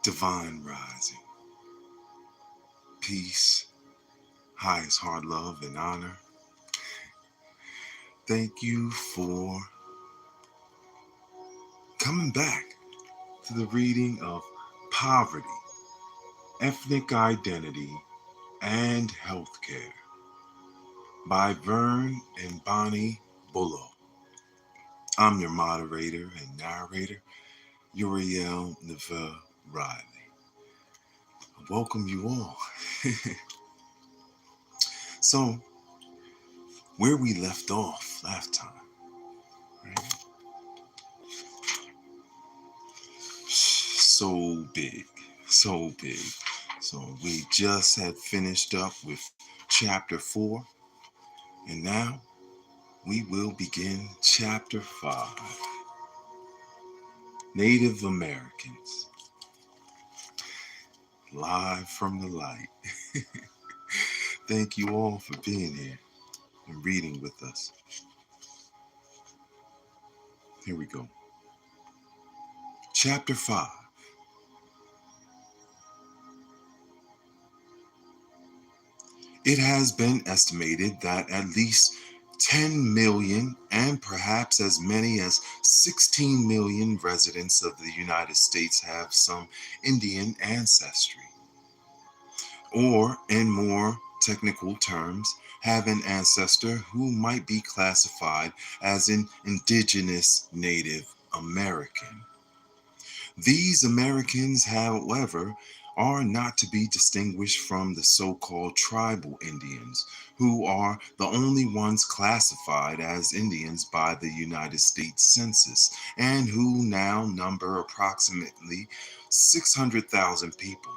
divine rising, peace, highest heart, love, and honor. Thank you for coming back to the reading of Poverty, Ethnic Identity, and Healthcare by Vern and Bonnie Bullough. I'm your moderator and narrator, Uriel NEVEU. I welcome you all. So, where we left off last time, right? So big, so big. So we just had finished up with chapter 4, and now we will begin chapter 5, Native Americans, live from the light. Thank you all for being here and reading with us. Here we go. Chapter 5. It has been estimated that at least 10 million and perhaps as many as 16 million residents of the United States have some Indian ancestry, or in more technical terms, have an ancestor who might be classified as an indigenous Native American. These Americans, however, are not to be distinguished from the so-called tribal Indians, who are the only ones classified as Indians by the United States Census, and who now number approximately 600,000 people.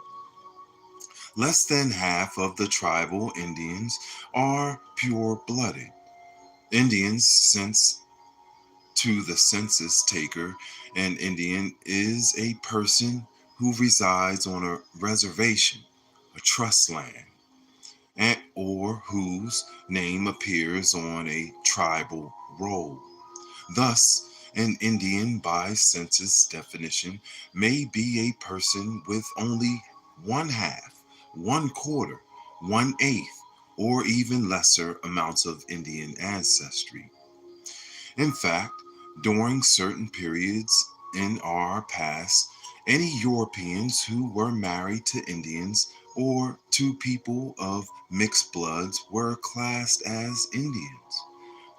Less than half of the tribal Indians are pure-blooded Indians, since to the census taker, an Indian is a person who resides on a reservation, a trust land, or whose name appears on a tribal roll. Thus, an Indian by census definition may be a person with only one half, one quarter, one eighth, or even lesser amounts of Indian ancestry. In fact, during certain periods in our past, any Europeans who were married to Indians or to people of mixed bloods were classed as Indians.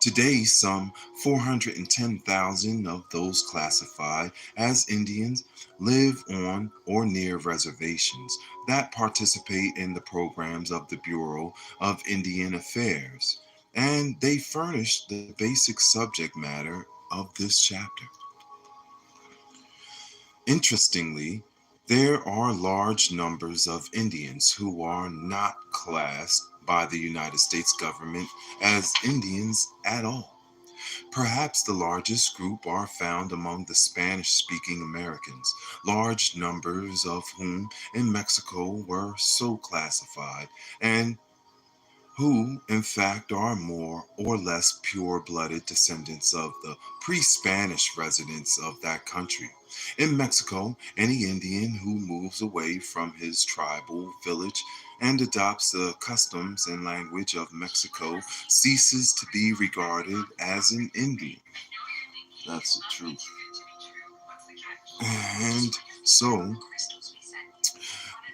Today, some 410,000 of those classified as Indians live on or near reservations that participate in the programs of the Bureau of Indian Affairs, and they furnish the basic subject matter of this chapter. Interestingly, there are large numbers of Indians who are not classed by the United States government as Indians at all. Perhaps the largest group are found among the Spanish-speaking Americans, large numbers of whom in Mexico were so classified, and who, in fact, are more or less pure-blooded descendants of the pre-Spanish residents of that country. In Mexico, any Indian who moves away from his tribal village and adopts the customs and language of Mexico ceases to be regarded as an Indian. That's the truth. And so,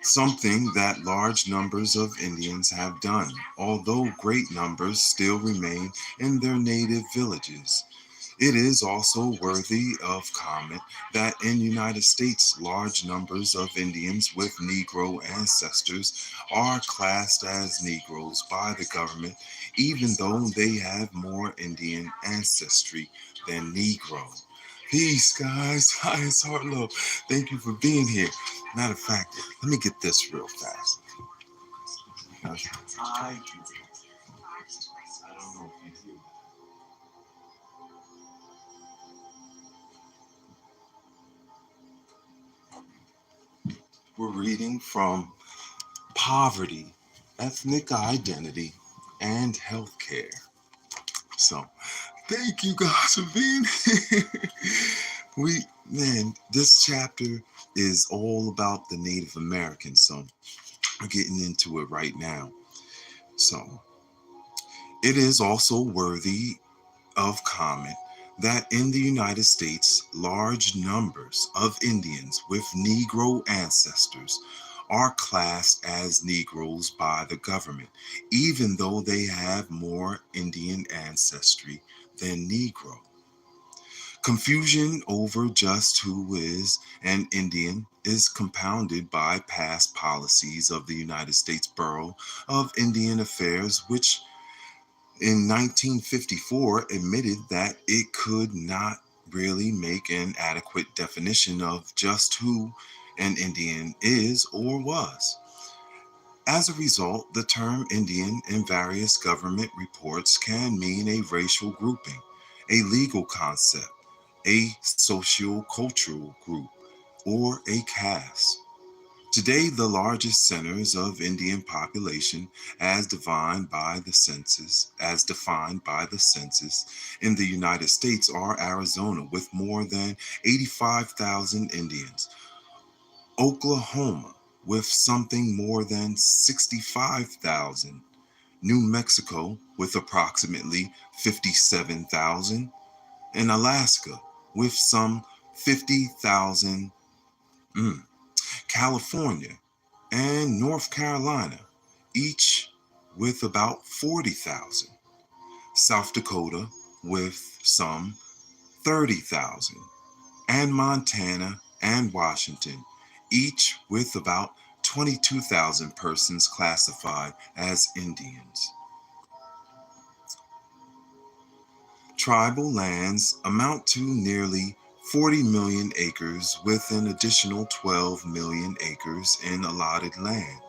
something that large numbers of Indians have done, although great numbers still remain in their native villages. It is also worthy of comment that in the United States, large numbers of Indians with Negro ancestors are classed as Negroes by the government, even though they have more Indian ancestry than Negro. Peace, guys. Highest heart love. Thank you for being here. Matter of fact, let me get this real fast. I don't know if you hear. We're reading from Poverty, Ethnic Identity, and Healthcare. So, thank you guys for being here. This chapter is all about the Native Americans. So we're getting into it right now. So it is also worthy of comment that in the United States, large numbers of Indians with Negro ancestors are classed as Negroes by the government, even though they have more Indian ancestry than Negro. Confusion over just who is an Indian is compounded by past policies of the United States Bureau of Indian Affairs, which in 1954 admitted that it could not really make an adequate definition of just who an Indian is or was. As a result, the term Indian in various government reports can mean a racial grouping, a legal concept, a socio-cultural group, or a caste. Today, the largest centers of Indian population as defined by the census in the United States are Arizona with more than 85,000 Indians, Oklahoma with something more than 65,000, New Mexico with approximately 57,000, and Alaska with some 50,000. California and North Carolina, each with about 40,000. South Dakota with some 30,000. And Montana and Washington, each with about 22,000 persons classified as Indians. Tribal lands amount to nearly 40 million acres with an additional 12 million acres in allotted land.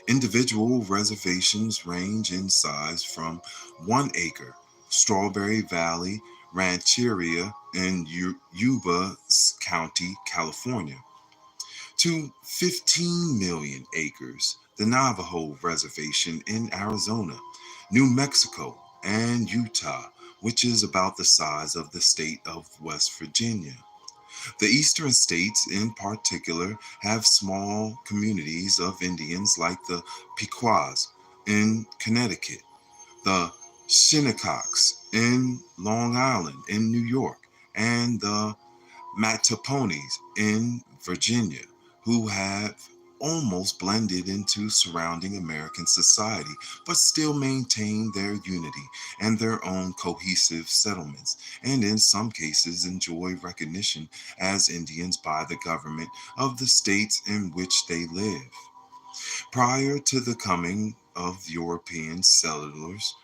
Individual reservations range in size from 1 acre, Strawberry Valley Rancheria in Yuba County, California, to 15 million acres, the Navajo Reservation in Arizona, New Mexico, and Utah, which is about the size of the state of West Virginia. The eastern states, in particular, have small communities of Indians like the Pequots in Connecticut, the Shinnecocks in Long Island in New York, and the Matopones in Virginia, who have almost blended into surrounding American society, but still maintain their unity and their own cohesive settlements, and in some cases enjoy recognition as Indians by the government of the states in which they live. Prior to the coming of European settlers,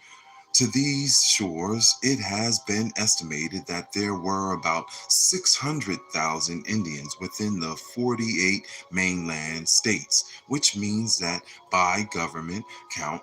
to these shores, it has been estimated that there were about 600,000 Indians within the 48 mainland states, which means that by government count,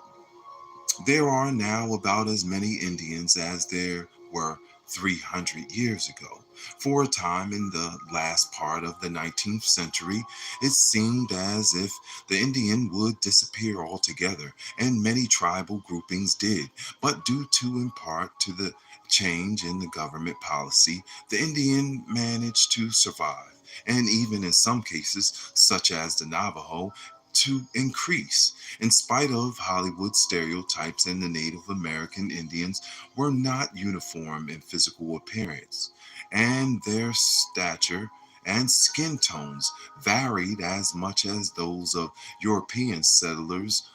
there are now about as many Indians as there were 300 years ago. For a time in the last part of the 19th century, it seemed as if the Indian would disappear altogether, and many tribal groupings did. But due to, in part, to the change in the government policy, the Indian managed to survive, and even in some cases, such as the Navajo, to increase. In spite of Hollywood stereotypes, and the Native American Indians were not uniform in physical appearance, and their stature and skin tones varied as much as those of European settlers,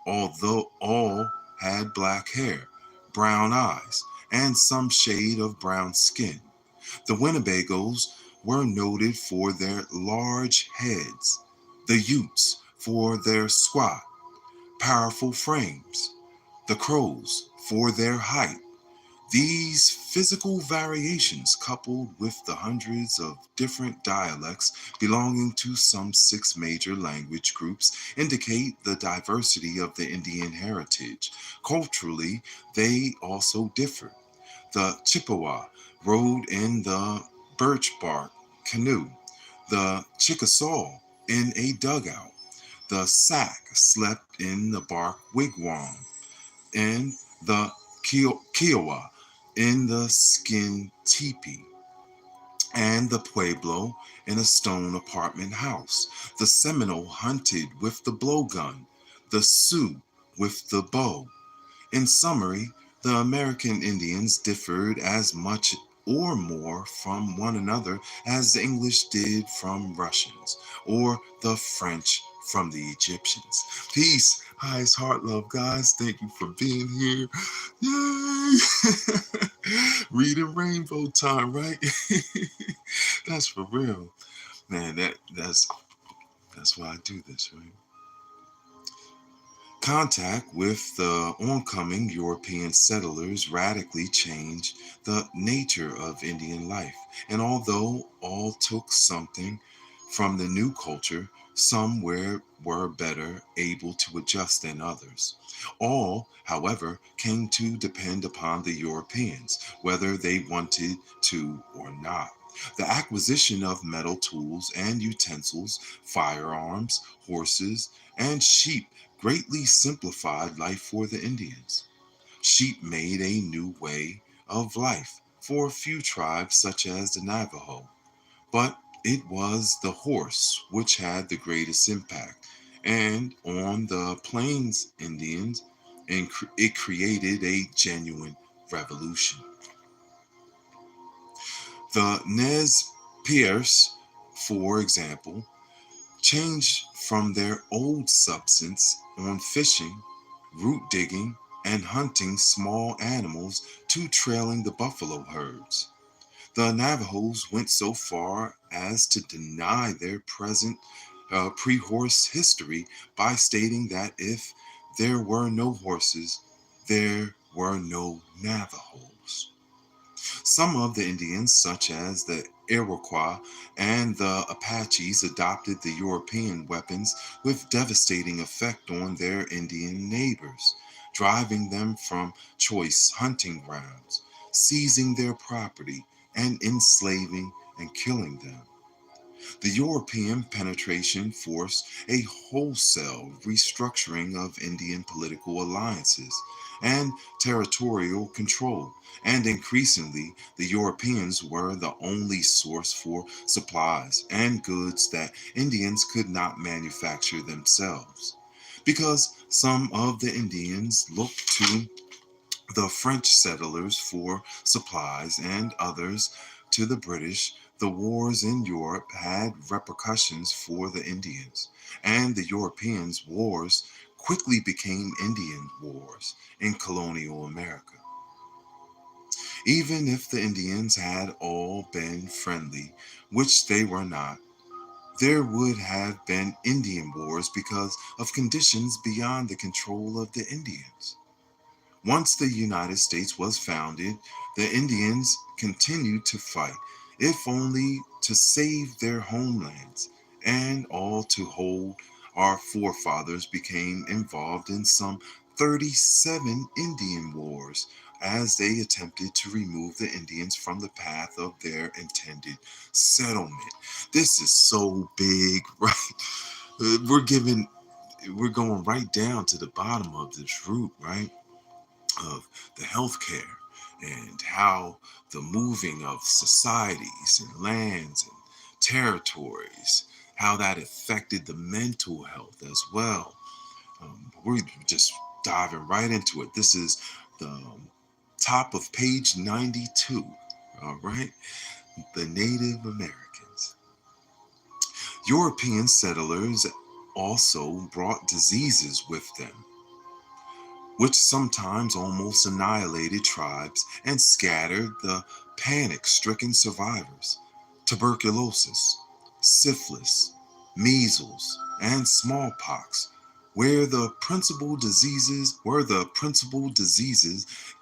although all had black hair, brown eyes, and some shade of brown skin. The Winnebagos were noted for their large heads, the Utes for their squat, powerful frames, the Crows for their height. These physical variations, coupled with the hundreds of different dialects belonging to some 6 major language groups, indicate the diversity of the Indian heritage. Culturally, they also differ. The Chippewa rode in the birch bark canoe, the Chickasaw in a dugout, the Sac slept in the bark wigwam, and the Kiowa in the skin teepee. and the Pueblo in a stone apartment house. The Seminole hunted with the blowgun, the Sioux with the bow. In summary, the American Indians differed as much or more from one another as the English did from Russians, or the French from the Egyptians. Peace, highest heart love, guys. Thank you for being here. Yay! Reading rainbow time, right? That's for real, man. That's why I do this, right? Contact with the oncoming European settlers radically changed the nature of Indian life, and although all took something from the new culture, some were better able to adjust than others. All, however, came to depend upon the Europeans, whether they wanted to or not. The acquisition of metal tools and utensils, firearms, horses, and sheep greatly simplified life for the Indians. Sheep made a new way of life for a few tribes such as the Navajo, but it was the horse which had the greatest impact, and on the Plains Indians, and it created a genuine revolution. The Nez Perce, for example, changed from their old substance on fishing, root digging, and hunting small animals to trailing the buffalo herds. The Navajos went so far as to deny their present pre horse history by stating that if there were no horses, there were no Navajos. Some of the Indians, such as the Iroquois and the Apaches, adopted the European weapons with devastating effect on their Indian neighbors, driving them from choice hunting grounds, seizing their property, and enslaving and killing them. The European penetration forced a wholesale restructuring of Indian political alliances and territorial control, and increasingly the Europeans were the only source for supplies and goods that Indians could not manufacture themselves. Because some of the Indians looked to the French settlers for supplies and others to the British, the wars in Europe had repercussions for the Indians, and the Europeans' wars quickly became Indian wars in colonial America. Even if the Indians had all been friendly, which they were not, there would have been Indian wars because of conditions beyond the control of the Indians. Once the United States was founded, the Indians continued to fight, if only to save their homelands, and all to hold our forefathers became involved in some 37 Indian wars as they attempted to remove the Indians from the path of their intended settlement. This is so big, right? We're we're going right down to the bottom of this root, right? Of the healthcare and how the moving of societies and lands and territories, how that affected the mental health as well. We're just diving right into it. This is the top of page 92. All right, the Native Americans. European settlers also brought diseases with them, which sometimes almost annihilated tribes and scattered the panic stricken survivors. Tuberculosis, syphilis, measles, and smallpox were the principal diseases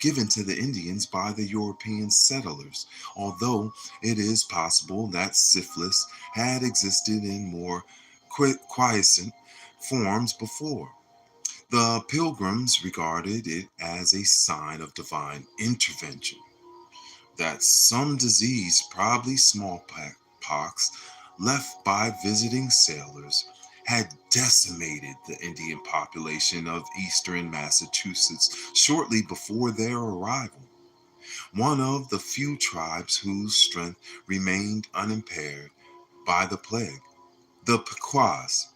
given to the Indians by the European settlers, although it is possible that syphilis had existed in more quiescent forms before. The pilgrims regarded it as a sign of divine intervention, that some disease, probably smallpox, left by visiting sailors, had decimated the Indian population of eastern Massachusetts shortly before their arrival. one of the few tribes whose strength remained unimpaired by the plague. The Pequots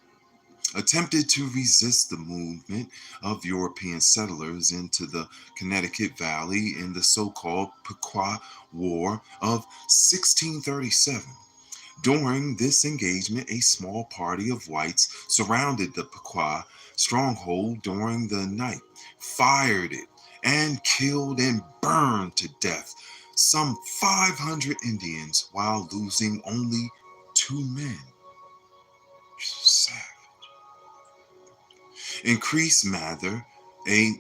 attempted to resist the movement of European settlers into the Connecticut Valley in the so-called Pequot War of 1637. During this engagement, a small party of whites surrounded the Pequot stronghold during the night, fired it, and killed and burned to death some 500 Indians while losing only 2 men. Sad. Increased Mather, a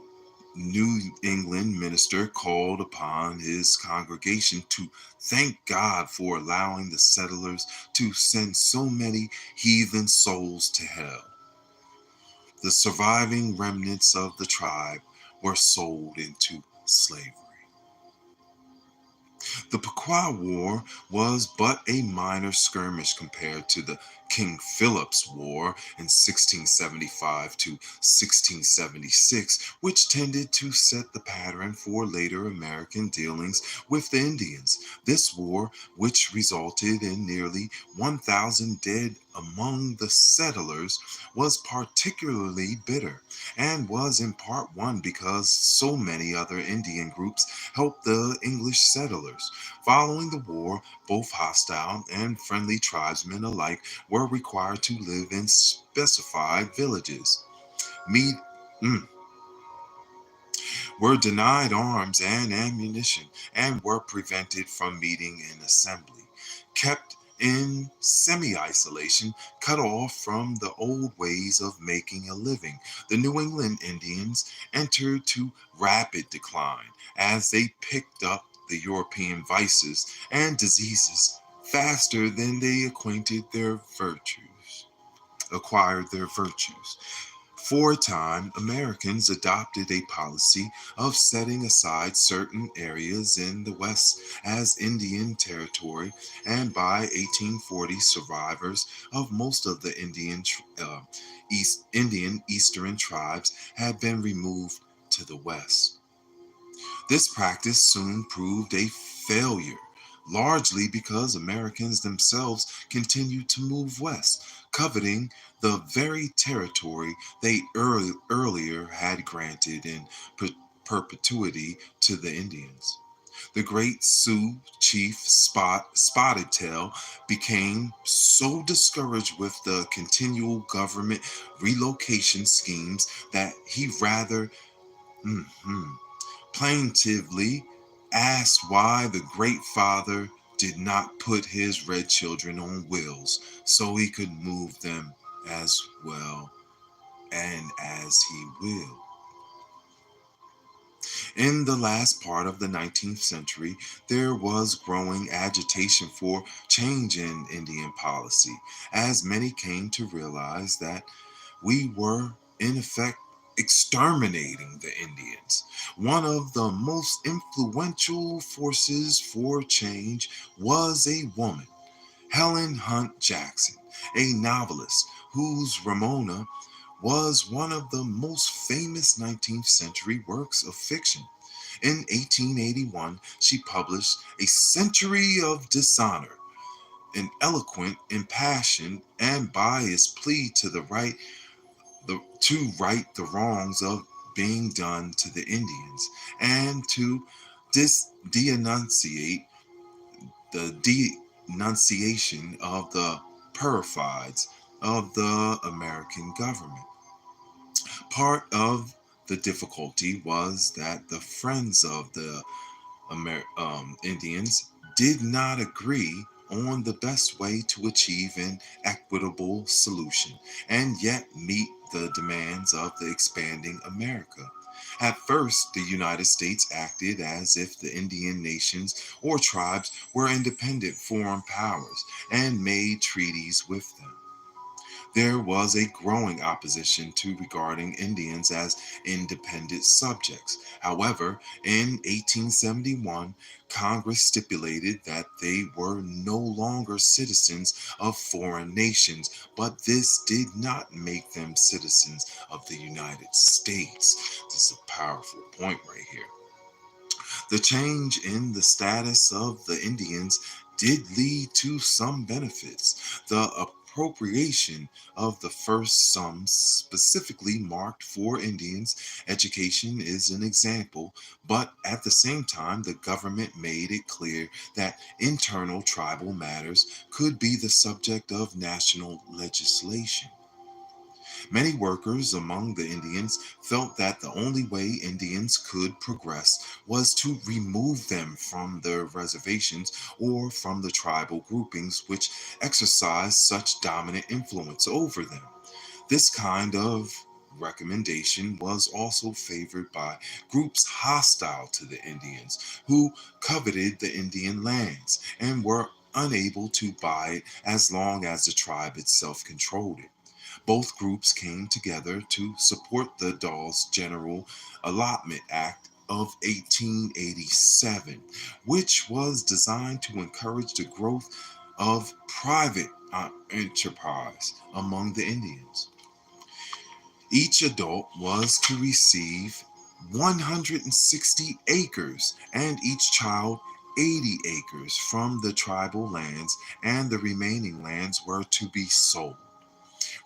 New England minister, called upon his congregation to thank God for allowing the settlers to send so many heathen souls to hell. The surviving remnants of the tribe were sold into slavery. The Pequot War was but a minor skirmish compared to the King Philip's War in 1675 to 1676, which tended to set the pattern for later American dealings with the Indians. This war, which resulted in nearly 1,000 dead among the settlers, was particularly bitter and was in part won because so many other Indian groups helped the English settlers. Following the war, both hostile and friendly tribesmen alike were required to live in specified villages. Meet, were denied arms and ammunition, and were prevented from meeting in assembly. Kept in semi isolation, cut off from the old ways of making a living, the New England Indians entered to rapid decline as they picked up the European vices and diseases faster than they acquired their virtues. For a time, Americans adopted a policy of setting aside certain areas in the West as Indian territory, and by 1840, survivors of most of the Indian Eastern tribes had been removed to the West. This practice soon proved a failure, largely because Americans themselves continued to move west, coveting the very territory they earlier had granted in perpetuity to the Indians. The great Sioux chief Spotted Tail became so discouraged with the continual government relocation schemes that he rather plaintively asked why the Great Father did not put his red children on wheels so he could move them as well and as he will. In the last part of the 19th century, there was growing agitation for change in Indian policy, as many came to realize that we were, in effect, exterminating the Indians. One of the most influential forces for change was a woman, Helen Hunt Jackson, a novelist whose Ramona was one of the most famous 19th century works of fiction. In 1881, she published A Century of Dishonor, an eloquent, impassioned, and biased plea to right the wrongs of being done to the Indians and to denunciate the denunciation of the perfides of the American government. Part of the difficulty was that the friends of the Indians did not agree on the best way to achieve an equitable solution and yet meet the demands of the expanding America. At first, the United States acted as if the Indian nations or tribes were independent foreign powers and made treaties with them. There was a growing opposition to regarding Indians as independent subjects. However, in 1871, Congress stipulated that they were no longer citizens of foreign nations, but this did not make them citizens of the United States. This is a powerful point right here. The change in the status of the Indians did lead to some benefits. The appropriation of the first sums specifically marked for Indians education is an example, but at the same time, the government made it clear that internal tribal matters could be the subject of national legislation. Many workers among the Indians felt that the only way Indians could progress was to remove them from their reservations or from the tribal groupings which exercised such dominant influence over them. This kind of recommendation was also favored by groups hostile to the Indians who coveted the Indian lands and were unable to buy it as long as the tribe itself controlled it. Both groups came together to support the Dawes General Allotment Act of 1887, which was designed to encourage the growth of private enterprise among the Indians. Each adult was to receive 160 acres and each child 80 acres from the tribal lands, and the remaining lands were to be sold.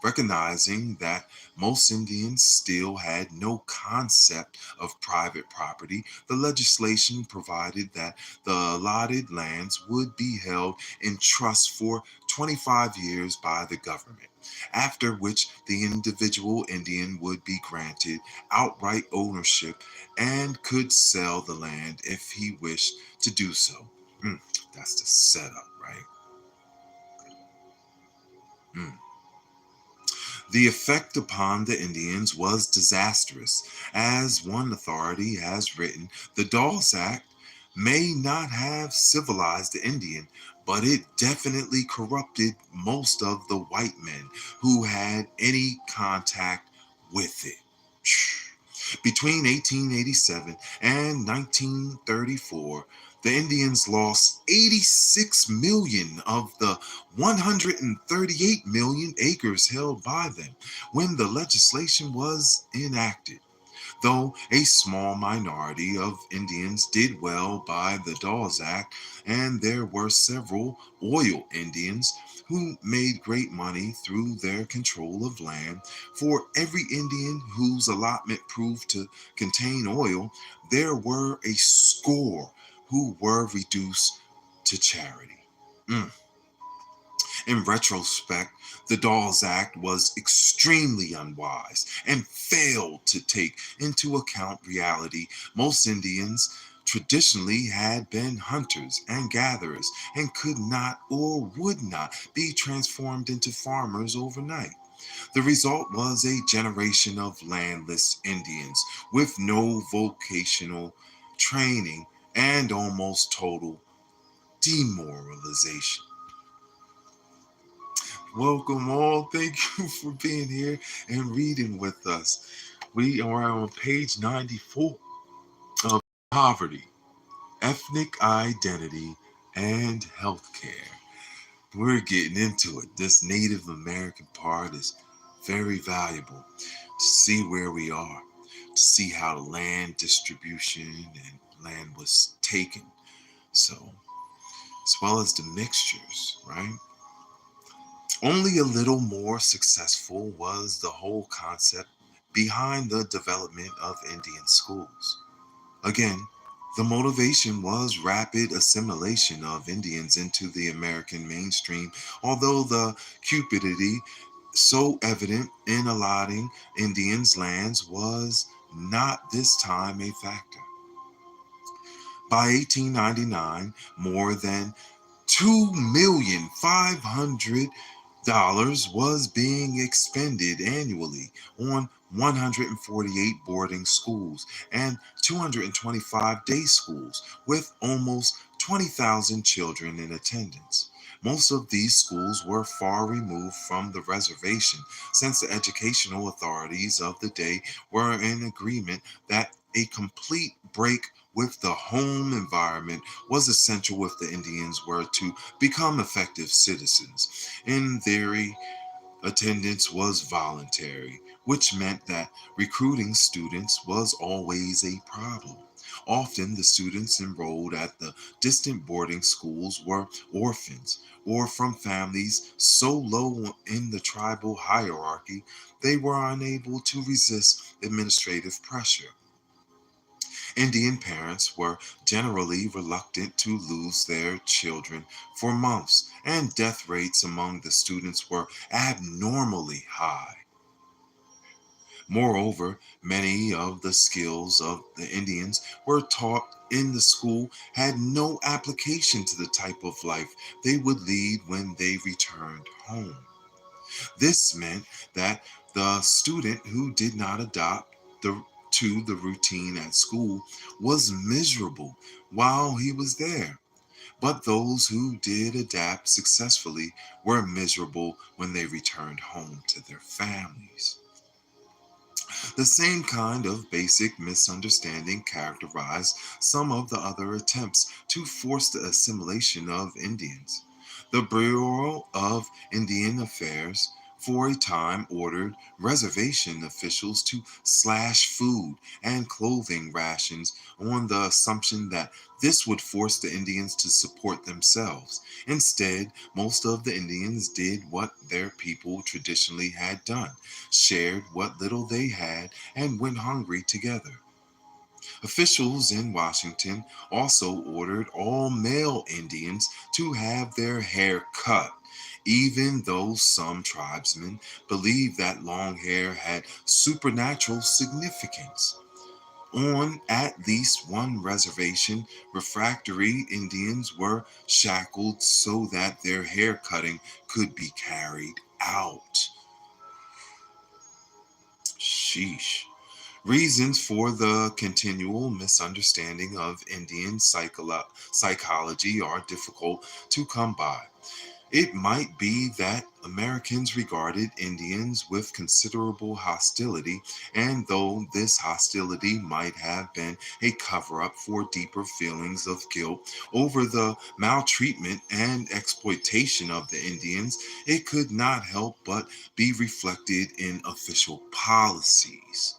Recognizing that most Indians still had no concept of private property, the legislation provided that the allotted lands would be held in trust for 25 years by the government, after which the individual Indian would be granted outright ownership and could sell the land if he wished to do so. That's the setup, right? Mm. The effect upon the Indians was disastrous. As one authority has written, the Dawes Act may not have civilized the Indian, but it definitely corrupted most of the white men who had any contact with it. Between 1887 and 1934, the Indians lost 86 million of the 138 million acres held by them when the legislation was enacted. Though a small minority of Indians did well by the Dawes Act, and there were several oil Indians who made great money through their control of land. For every Indian whose allotment proved to contain oil, there were a score who were reduced to charity. Mm. In retrospect, the Dawes Act was extremely unwise and failed to take into account reality. Most Indians traditionally had been hunters and gatherers and could not or would not be transformed into farmers overnight. The result was a generation of landless Indians with no vocational training and almost total demoralization. Welcome all. Thank you for being here and reading with us. We are on page 94 of Poverty, Ethnic Identity, and Healthcare. We're getting into it. This Native American part is very valuable to see where we are, to see how the land distribution and land was taken. So, as well as the mixtures, right? Only a little more successful was the whole concept behind the development of Indian schools. Again, the motivation was rapid assimilation of Indians into the American mainstream, although the cupidity so evident in allotting Indians lands was not this time a factor. By 1899, more than $2,500,000 was being expended annually on 148 boarding schools and 225 day schools with almost 20,000 children in attendance. Most of these schools were far removed from the reservation, since the educational authorities of the day were in agreement that a complete break with the home environment was essential if the Indians were to become effective citizens. In theory, attendance was voluntary, which meant that recruiting students was always a problem. Often, the students enrolled at the distant boarding schools were orphans or from families so low in the tribal hierarchy they were unable to resist administrative pressure. Indian parents were generally reluctant to lose their children for months, and death rates among the students were abnormally high. Moreover, many of the skills of the Indians were taught in the school had no application to the type of life they would lead when they returned home. This meant that the student who did not adopt the routine at school was miserable while he was there. But those who did adapt successfully were miserable when they returned home to their families. The same kind of basic misunderstanding characterized some of the other attempts to force the assimilation of Indians. The Bureau of Indian Affairs for a time ordered reservation officials to slash food and clothing rations on the assumption that this would force the Indians to support themselves. Instead, most of the Indians did what their people traditionally had done, shared what little they had, and went hungry together. Officials in Washington also ordered all male Indians to have their hair cut, even though some tribesmen believed that long hair had supernatural significance. On at least one reservation, refractory Indians were shackled so that their hair cutting could be carried out. Sheesh. Reasons for the continual misunderstanding of Indian psychology are difficult to come by. It might be that Americans regarded Indians with considerable hostility, and though this hostility might have been a cover up for deeper feelings of guilt over the maltreatment and exploitation of the Indians, it could not help but be reflected in official policies.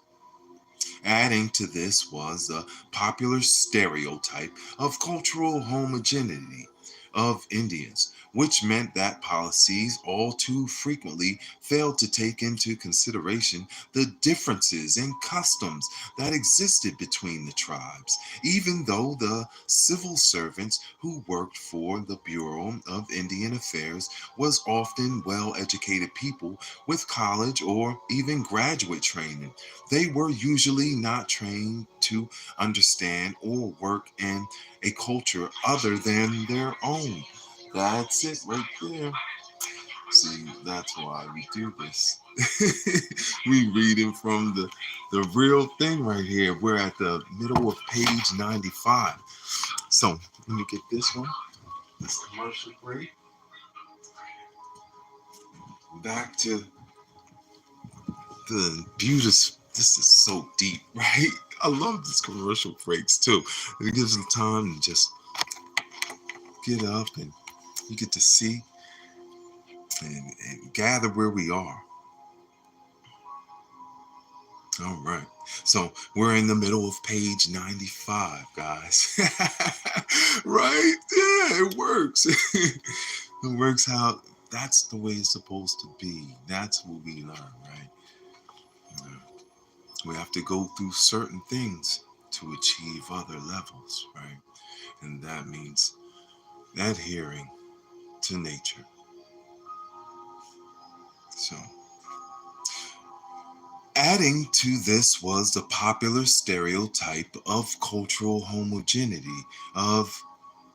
Adding to this was the popular stereotype of cultural homogeneity of Indians, which meant that policies all too frequently failed to take into consideration the differences in customs that existed between the tribes, even though the civil servants who worked for the Bureau of Indian Affairs was often well-educated people with college or even graduate training. They were usually not trained to understand or work in a culture other than their own. That's it right there. See, that's why we do this. We reading from the real thing right here. We're at the middle of page 95. So let me get this one. This commercial break. Back to the beautiful. This is so deep, right? I love these commercial breaks too. It gives them time to just get up and you get to see and gather where we are. All right. So we're in the middle of page 95, guys. Right? Yeah, it works. It works how that's the way it's supposed to be. That's what we learn, right? Yeah. We have to go through certain things to achieve other levels, right? And that means adhering to nature. So, adding to this was the popular stereotype of cultural homogeneity of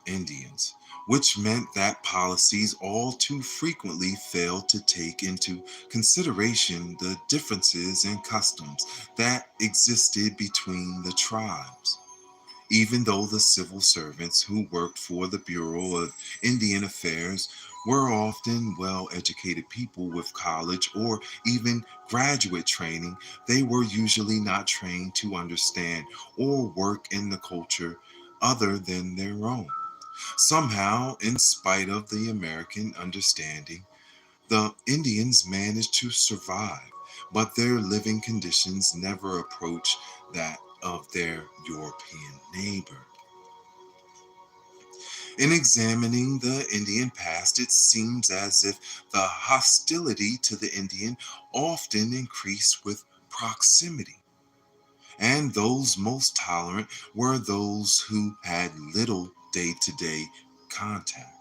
Indians, which meant that policies all too frequently failed to take into consideration the differences in customs that existed between the tribes. Even though the civil servants who worked for the Bureau of Indian Affairs were often well educated people with college or even graduate training, they were usually not trained to understand or work in the culture other than their own. Somehow, in spite of the American understanding, the Indians managed to survive, but their living conditions never approached that of their European neighbor. In examining the Indian past, it seems as if the hostility to the Indian often increased with proximity, and those most tolerant were those who had little day to day contact.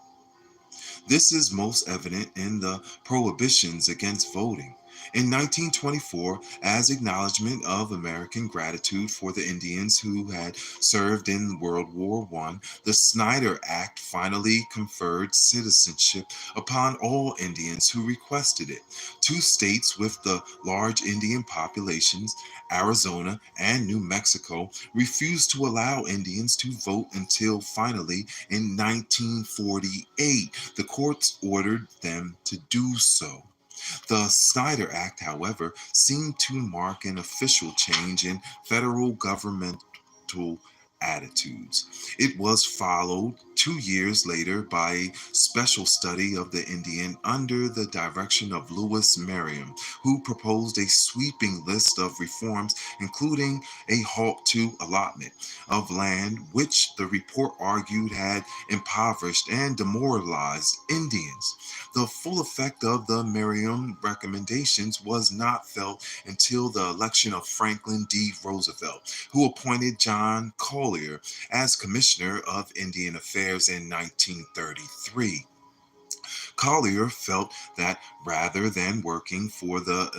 This is most evident in the prohibitions against voting. In 1924, as acknowledgement of American gratitude for the Indians who had served in World War I, the Snyder Act finally conferred citizenship upon all Indians who requested it. Two states with the large Indian populations, Arizona and New Mexico, refused to allow Indians to vote until finally in 1948 the courts ordered them to do so. The Snyder Act, however, seemed to mark an official change in federal governmental attitudes. It was followed 2 years later by a special study of the Indian under the direction of Lewis Merriam, who proposed a sweeping list of reforms, including a halt to allotment of land, which the report argued had impoverished and demoralized Indians. The full effect of the Merriam recommendations was not felt until the election of Franklin D. Roosevelt, who appointed John Collier as Commissioner of Indian Affairs in 1933. Collier felt that rather than working for the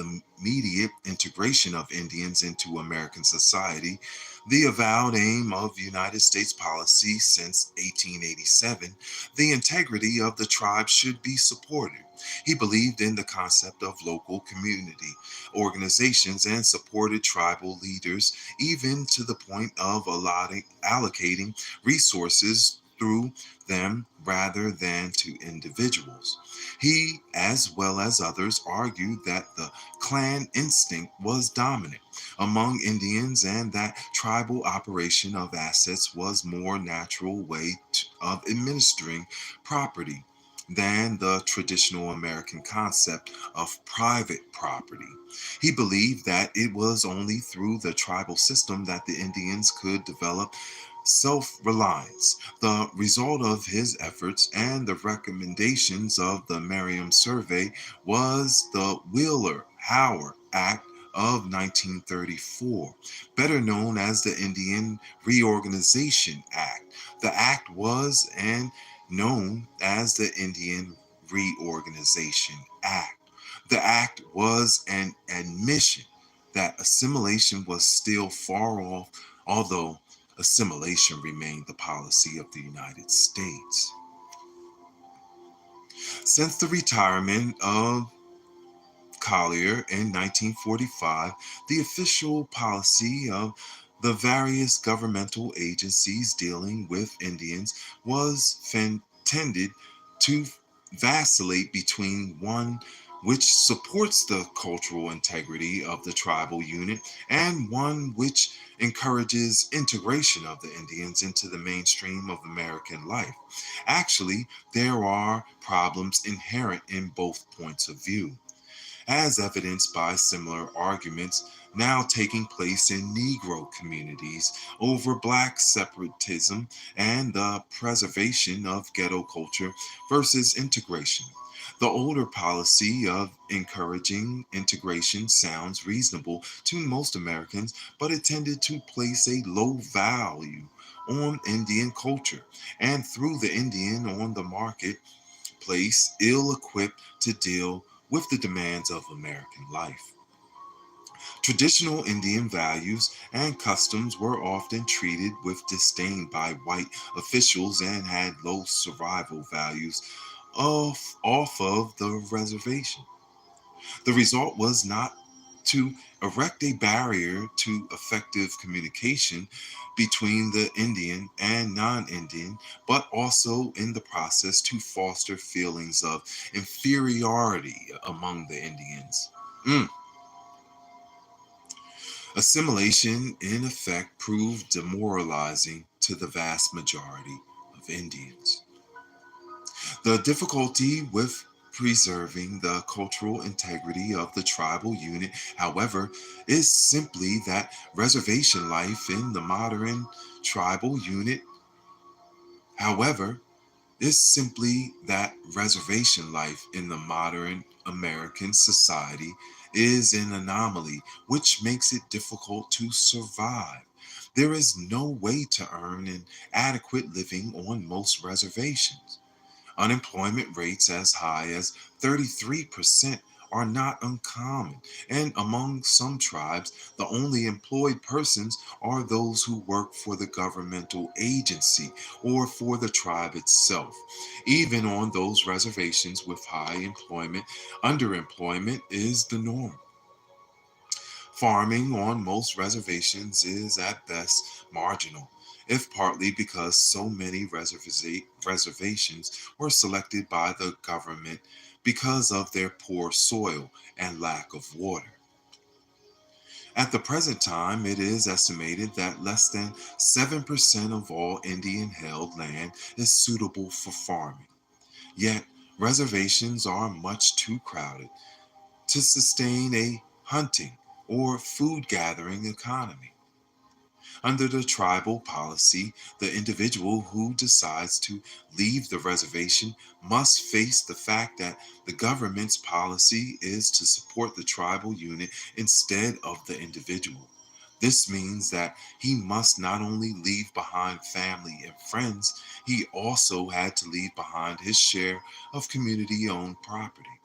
immediate integration of Indians into American society, the avowed aim of United States policy since 1887, the integrity of the tribe should be supported. He believed in the concept of local community organizations and supported tribal leaders, even to the point of allocating resources through them rather than to individuals. He, as well as others, argued that the clan instinct was dominant among Indians and that tribal operation of assets was more natural way of administering property than the traditional American concept of private property. He believed that it was only through the tribal system that the Indians could develop self reliance. The result of his efforts and the recommendations of the Merriam Survey was the Wheeler Howard Act of 1934, better known as the Indian Reorganization Act. The act was and known as the Indian Reorganization Act. The act was an admission that assimilation was still far off, although assimilation remained the policy of the United States. Since the retirement of Collier in 1945, the official policy of the various governmental agencies dealing with Indians was tended to vacillate between one which supports the cultural integrity of the tribal unit and one which encourages integration of the Indians into the mainstream of American life. Actually, there are problems inherent in both points of view, as evidenced by similar arguments now taking place in Negro communities over Black separatism and the preservation of ghetto culture versus integration. The older policy of encouraging integration sounds reasonable to most Americans, but it tended to place a low value on Indian culture and through the Indian on the marketplace, ill equipped to deal with the demands of American life. Traditional Indian values and customs were often treated with disdain by white officials and had low survival values off of the reservation. The result was not to erect a barrier to effective communication between the Indian and non Indian, but also in the process to foster feelings of inferiority among the Indians. Assimilation, in effect, proved demoralizing to the vast majority of Indians. The difficulty with preserving the cultural integrity of the tribal unit, however, is simply that reservation life in the modern tribal unit, however, is simply that reservation life in the modern American society is an anomaly which makes it difficult to survive. There is no way to earn an adequate living on most reservations. Unemployment rates as high as 33% are not uncommon, and among some tribes, the only employed persons are those who work for the governmental agency or for the tribe itself. Even on those reservations with high employment, underemployment is the norm. Farming on most reservations is at best marginal, if partly because so many reservations were selected by the government because of their poor soil and lack of water. At the present time, it is estimated that less than 7% of all Indian held land is suitable for farming. Yet, reservations are much too crowded to sustain a hunting or food gathering economy. Under the tribal policy, the individual who decides to leave the reservation must face the fact that the government's policy is to support the tribal unit instead of the individual. This means that he must not only leave behind family and friends, he also had to leave behind his share of community owned property.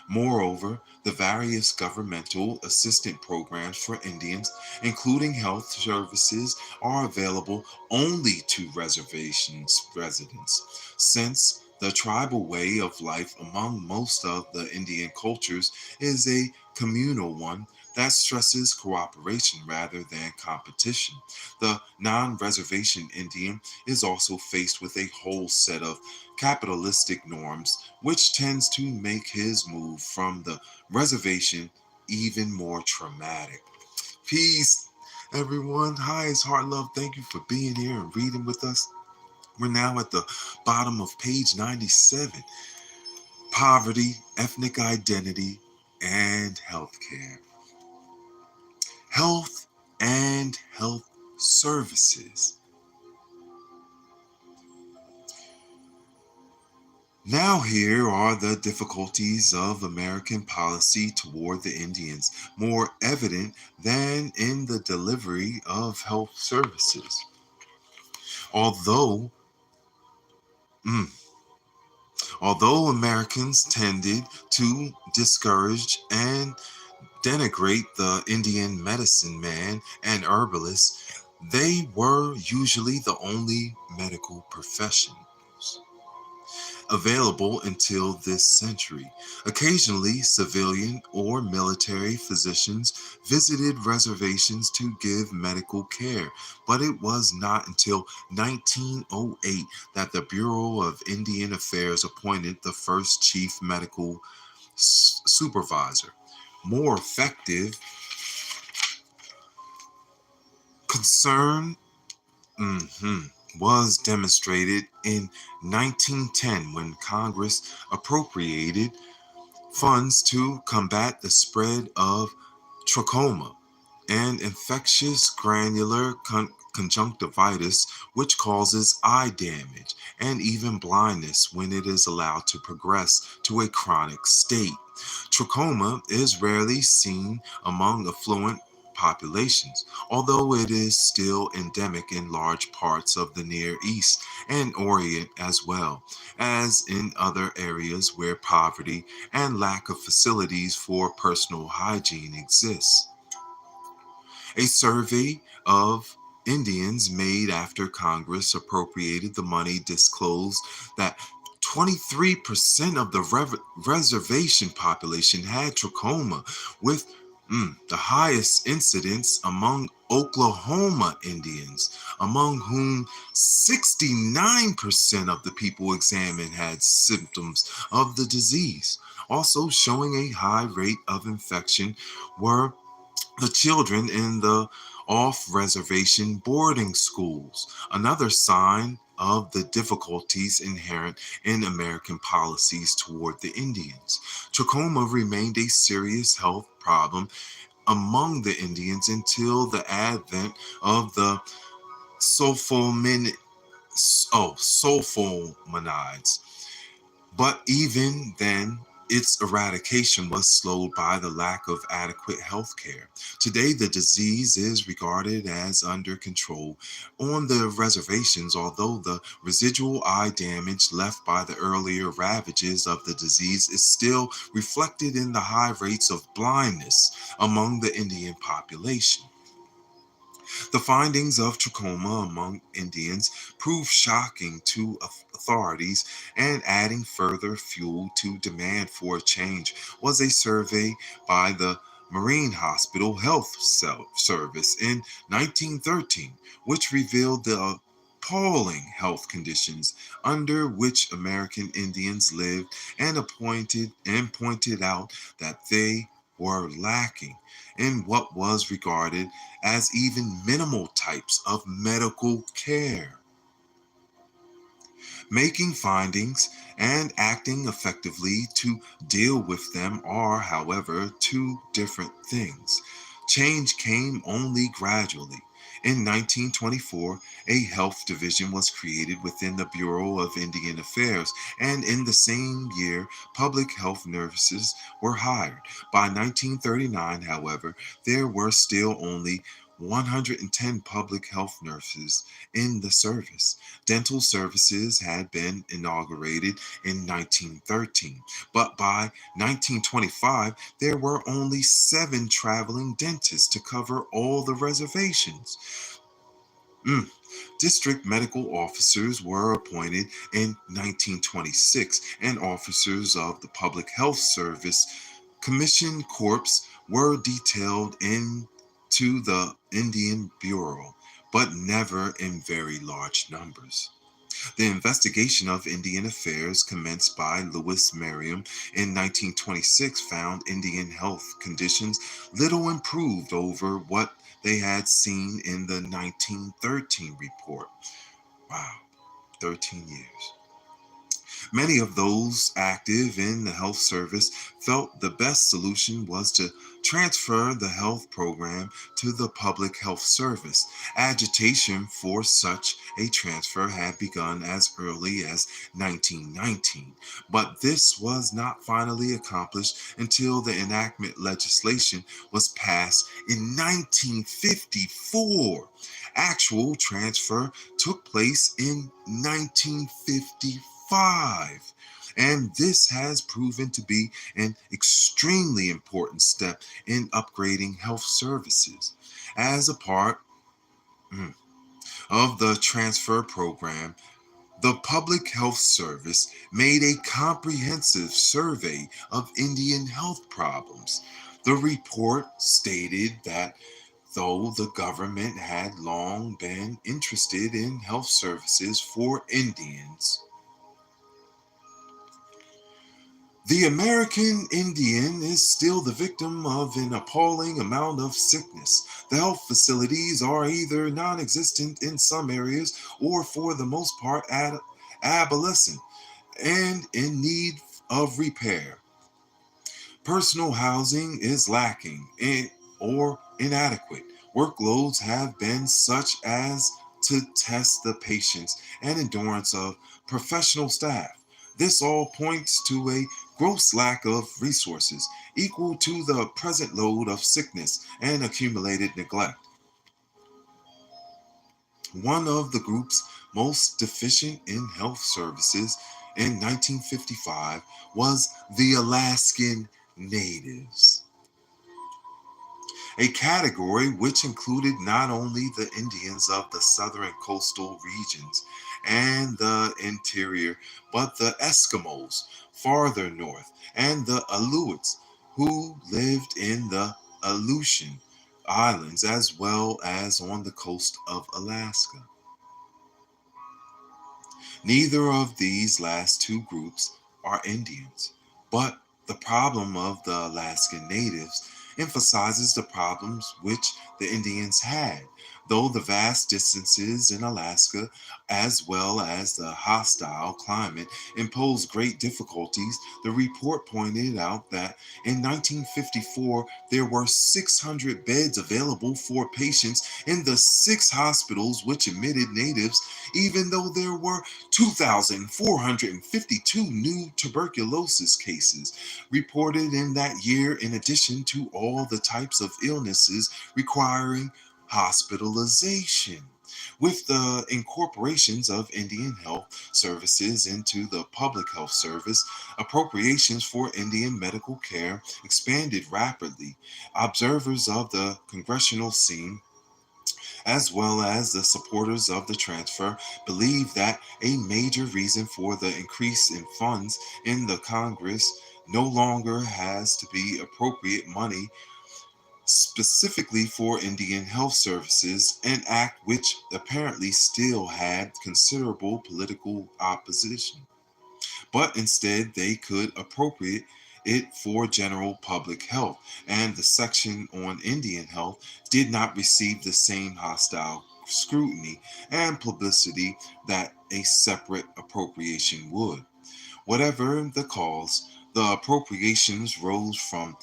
Moreover, the various governmental assistance programs for Indians, including health services, are available only to reservations residents. Since the tribal way of life among most of the Indian cultures is a communal one that stresses cooperation rather than competition, the non reservation Indian is also faced with a whole set of capitalistic norms, which tends to make his move from the reservation even more traumatic. Peace, everyone. Hi, it's Heart Love. Thank you for being here and reading with us. We're now at the bottom of page 97. Poverty, ethnic identity, and healthcare. Health and health services. Now, here are the difficulties of American policy toward the Indians, more evident than in the delivery of health services. Although, mm, although Americans tended to discourage and denigrate the Indian medicine man and herbalist, they were usually the only medical profession available until this century. Occasionally, civilian or military physicians visited reservations to give medical care, but it was not until 1908 that the Bureau of Indian Affairs appointed the first chief medical supervisor. More effective concern was demonstrated in 1910 when Congress appropriated funds to combat the spread of trachoma, an infectious granular conjunctivitis which causes eye damage and even blindness when it is allowed to progress to a chronic state. Trachoma is rarely seen among affluent populations, although it is still endemic in large parts of the Near East and Orient as well as in other areas where poverty and lack of facilities for personal hygiene exists. A survey of Indians made after Congress appropriated the money disclosed that 23% of the reservation population had trachoma, with the highest incidence among Oklahoma Indians, among whom 69% of the people examined had symptoms of the disease. Also showing a high rate of infection were the children in the off reservation boarding schools. Another sign of the difficulties inherent in American policies toward the Indians. Trachoma remained a serious health problem among the Indians until the advent of the sulfominids. Sulfomanides. But even then, its eradication was slowed by the lack of adequate health care. Today, the disease is regarded as under control on the reservations, although the residual eye damage left by the earlier ravages of the disease is still reflected in the high rates of blindness among the Indian population. The findings of trachoma among Indians proved shocking to authorities, and adding further fuel to demand for a change was a survey by the Marine Hospital Health Service in 1913, which revealed the appalling health conditions under which American Indians lived, and pointed out that they were lacking in what was regarded as even minimal types of medical care. Making findings and acting effectively to deal with them are, however, two different things. Change came only gradually. In 1924, a health division was created within the Bureau of Indian Affairs, and in the same year, public health nurses were hired. By 1939, however, there were still only 110 public health nurses in the service. Dental services had been inaugurated in 1913, but by 1925, there were only 7 traveling dentists to cover all the reservations. Mm. District medical officers were appointed in 1926, and officers of the Public Health Service Commission Corps were detailed into the Indian Bureau, but never in very large numbers. The investigation of Indian affairs commenced by Lewis Merriam in 1926 found Indian health conditions little improved over what they had seen in the 1913 report. Wow, 13 years. Many of those active in the health service felt the best solution was to transfer the health program to the public health service. Agitation for such a transfer had begun as early as 1919, but this was not finally accomplished until the enactment legislation was passed in 1954. Actual transfer took place in 1955. And this has proven to be an extremely important step in upgrading health services. As a part of the transfer program, the Public Health Service made a comprehensive survey of Indian health problems. The report stated that though the government had long been interested in health services for Indians, the American Indian is still the victim of an appalling amount of sickness. The health facilities are either non existent in some areas or, for the most part, adolescent and in need of repair. Personal housing is lacking or inadequate. Workloads have been such as to test the patience and endurance of professional staff. This all points to a gross lack of resources equal to the present load of sickness and accumulated neglect. One of the groups most deficient in health services in 1955 was the Alaskan Natives, a category which included not only the Indians of the southern coastal regions and the interior, but the Eskimos farther north and the Aleutians who lived in the Aleutian Islands as well as on the coast of Alaska. Neither of these last two groups are Indians, but the problem of the Alaskan Natives emphasizes the problems which the Indians had. Though the vast distances in Alaska, as well as the hostile climate, impose great difficulties, the report pointed out that in 1954 there were 600 beds available for patients in the 6 hospitals which admitted natives, even though there were 2,452 new tuberculosis cases reported in that year, in addition to all the types of illnesses requiring hospitalization. With the incorporations of Indian health services into the public health service, appropriations for Indian medical care expanded rapidly. Observers of the congressional scene, as well as the supporters of the transfer, believe that a major reason for the increase in funds in the Congress no longer has to be appropriate money specifically for Indian health services, an act which apparently still had considerable political opposition, but instead they could appropriate it for general public health, and the section on Indian health did not receive the same hostile scrutiny and publicity that a separate appropriation would. Whatever the cause, the appropriations rose from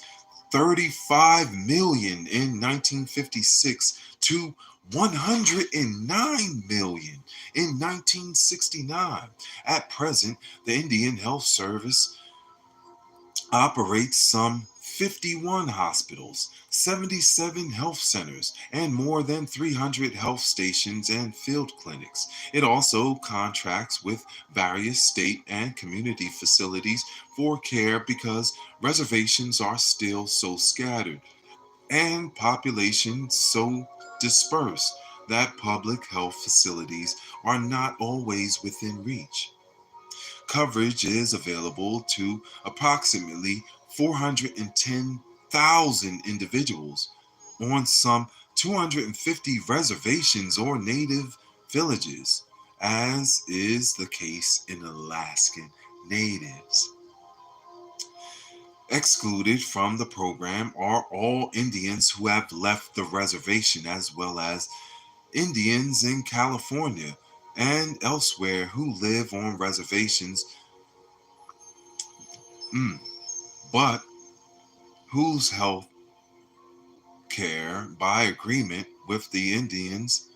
35 million in 1956 to 109 million in 1969. At present, the Indian Health Service operates some 51 hospitals, 77 health centers, and more than 300 health stations and field clinics. It also contracts with various state and community facilities for care because reservations are still so scattered and population so dispersed that public health facilities are not always within reach. Coverage is available to approximately 410,000 individuals on some 250 reservations or native villages, as is the case in Alaskan natives. Excluded from the program are all Indians who have left the reservation, as well as Indians in California and elsewhere who live on reservations, but whose health care by agreement with the Indians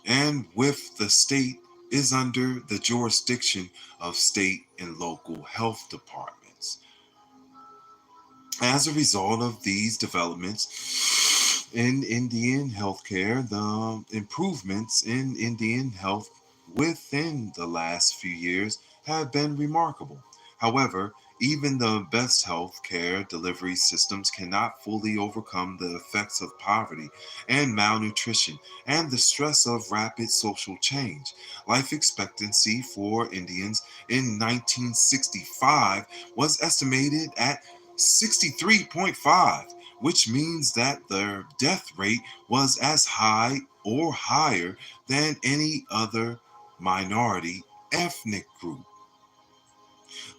and with the state is under the jurisdiction of state and local health departments. As a result of these developments in Indian healthcare, the improvements in Indian health within the last few years have been remarkable. However, even the best health care delivery systems cannot fully overcome the effects of poverty and malnutrition and the stress of rapid social change. Life expectancy for Indians in 1965 was estimated at 63.5, which means that their death rate was as high or higher than any other minority ethnic group.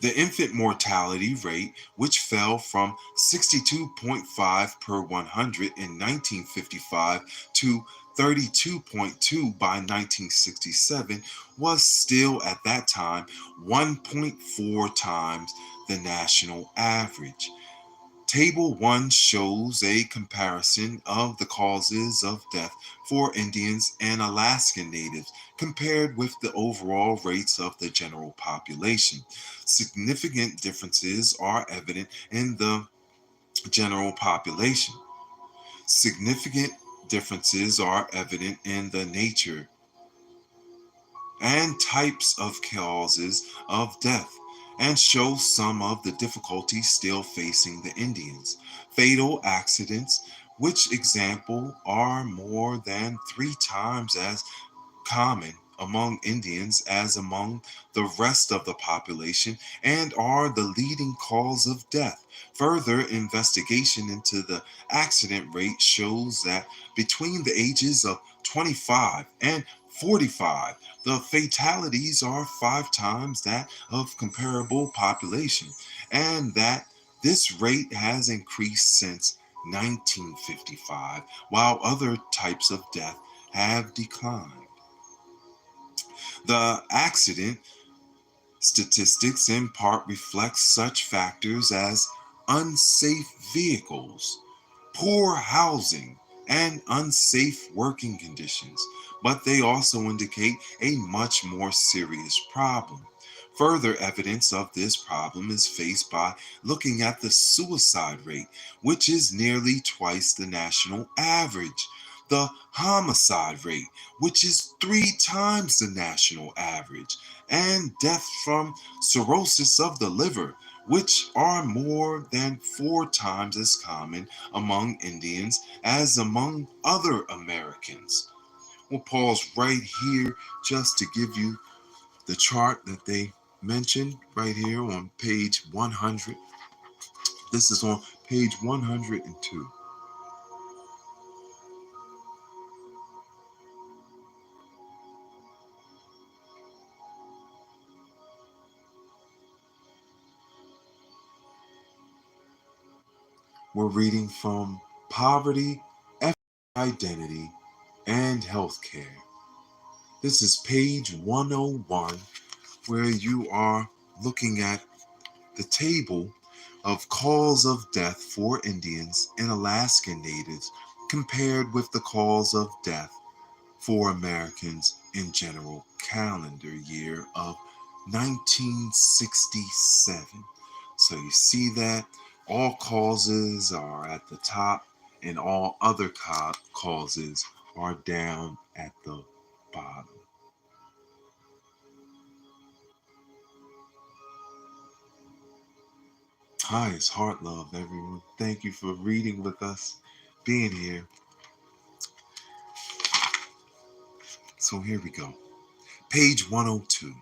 The infant mortality rate, which fell from 62.5 per 100 in 1955 to 32.2 by 1967, was still at that time 1.4 times the national average. Table 1 shows a comparison of the causes of death for Indians and Alaskan natives compared with the overall rates of the general population. Significant differences are evident in the general population. Significant differences are evident in the nature and types of causes of death, and show some of the difficulties still facing the Indians. Fatal accidents, which example are more than 3 times as common among Indians as among the rest of the population and are the leading cause of death. Further investigation into the accident rate shows that between the ages of 25 and 45, the fatalities are 5 times that of comparable population, and that this rate has increased since 1955, while other types of death have declined. The accident statistics in part reflect such factors as unsafe vehicles, poor housing, and unsafe working conditions, but they also indicate a much more serious problem. Further evidence of this problem is faced by looking at the suicide rate, which is nearly twice the national average, the homicide rate, which is 3 times the national average, and death from cirrhosis of the liver, which are more than 4 times as common among Indians as among other Americans. We'll pause right here just to give you the chart that they mentioned right here on page 100. This is on page 102. We're reading from Poverty, Identity, and Healthcare. This is page 101, where you are looking at the table of cause of death for Indians and Alaskan Natives compared with the cause of death for Americans in general calendar year of 1967. So you see that all causes are at the top and all other causes are down at the bottom. Hi, it's Heart Love, everyone. Thank you for reading with us, being here. So here we go. Page 102.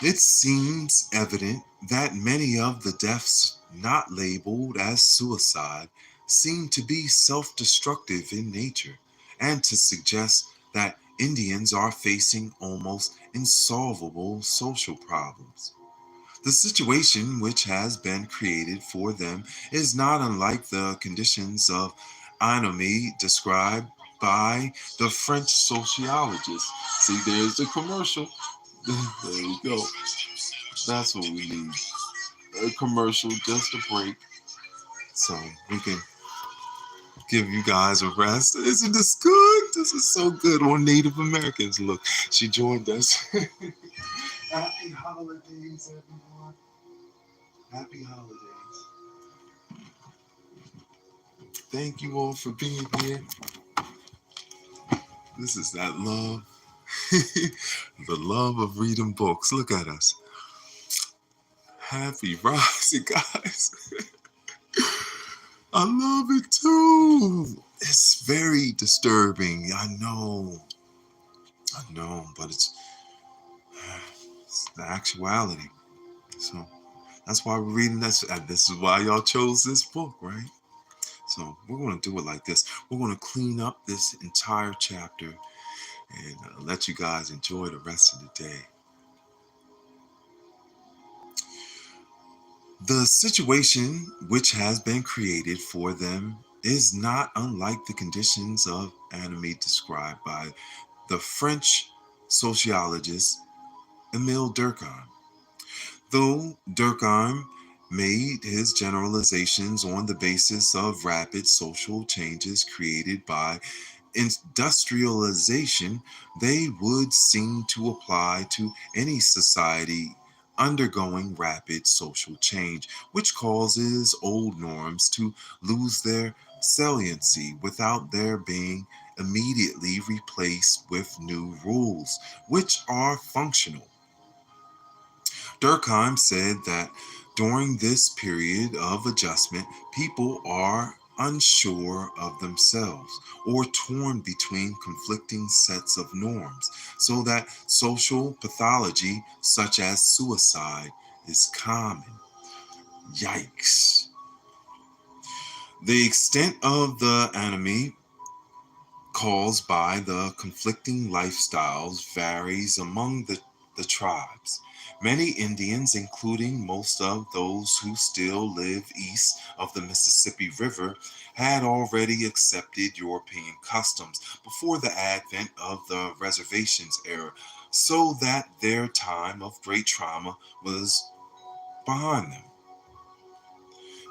It seems evident that many of the deaths not labeled as suicide seem to be self-destructive in nature and to suggest that Indians are facing almost insolvable social problems. The situation which has been created for them is not unlike the conditions of anomie described by the French sociologist. See, there's the commercial. There we go. That's what we need. A commercial, just a break, so we can give you guys a rest. Isn't this good? This is so good on Native Americans. Look, she joined us. Happy holidays, everyone. Happy holidays. Thank you all for being here. This is that love. The love of reading books. Look at us. Happy rising, guys. I love it too. It's very disturbing. I know, but it's the actuality. So that's why we're reading this. And this is why y'all chose this book, right? So we're going to do it like this. We're going to clean up this entire chapter and let you guys enjoy the rest of the day. The situation which has been created for them is not unlike the conditions of anomie described by the French sociologist Emile Durkheim. Though Durkheim made his generalizations on the basis of rapid social changes created by industrialization, they would seem to apply to any society undergoing rapid social change, which causes old norms to lose their saliency without their being immediately replaced with new rules, which are functional. Durkheim said that during this period of adjustment, people are unsure of themselves or torn between conflicting sets of norms, so that social pathology such as suicide is common. Yikes. The extent of the anomie caused by the conflicting lifestyles varies among the tribes. Many Indians, including most of those who still live east of the Mississippi River, had already accepted European customs before the advent of the reservations era, so that their time of great trauma was behind them.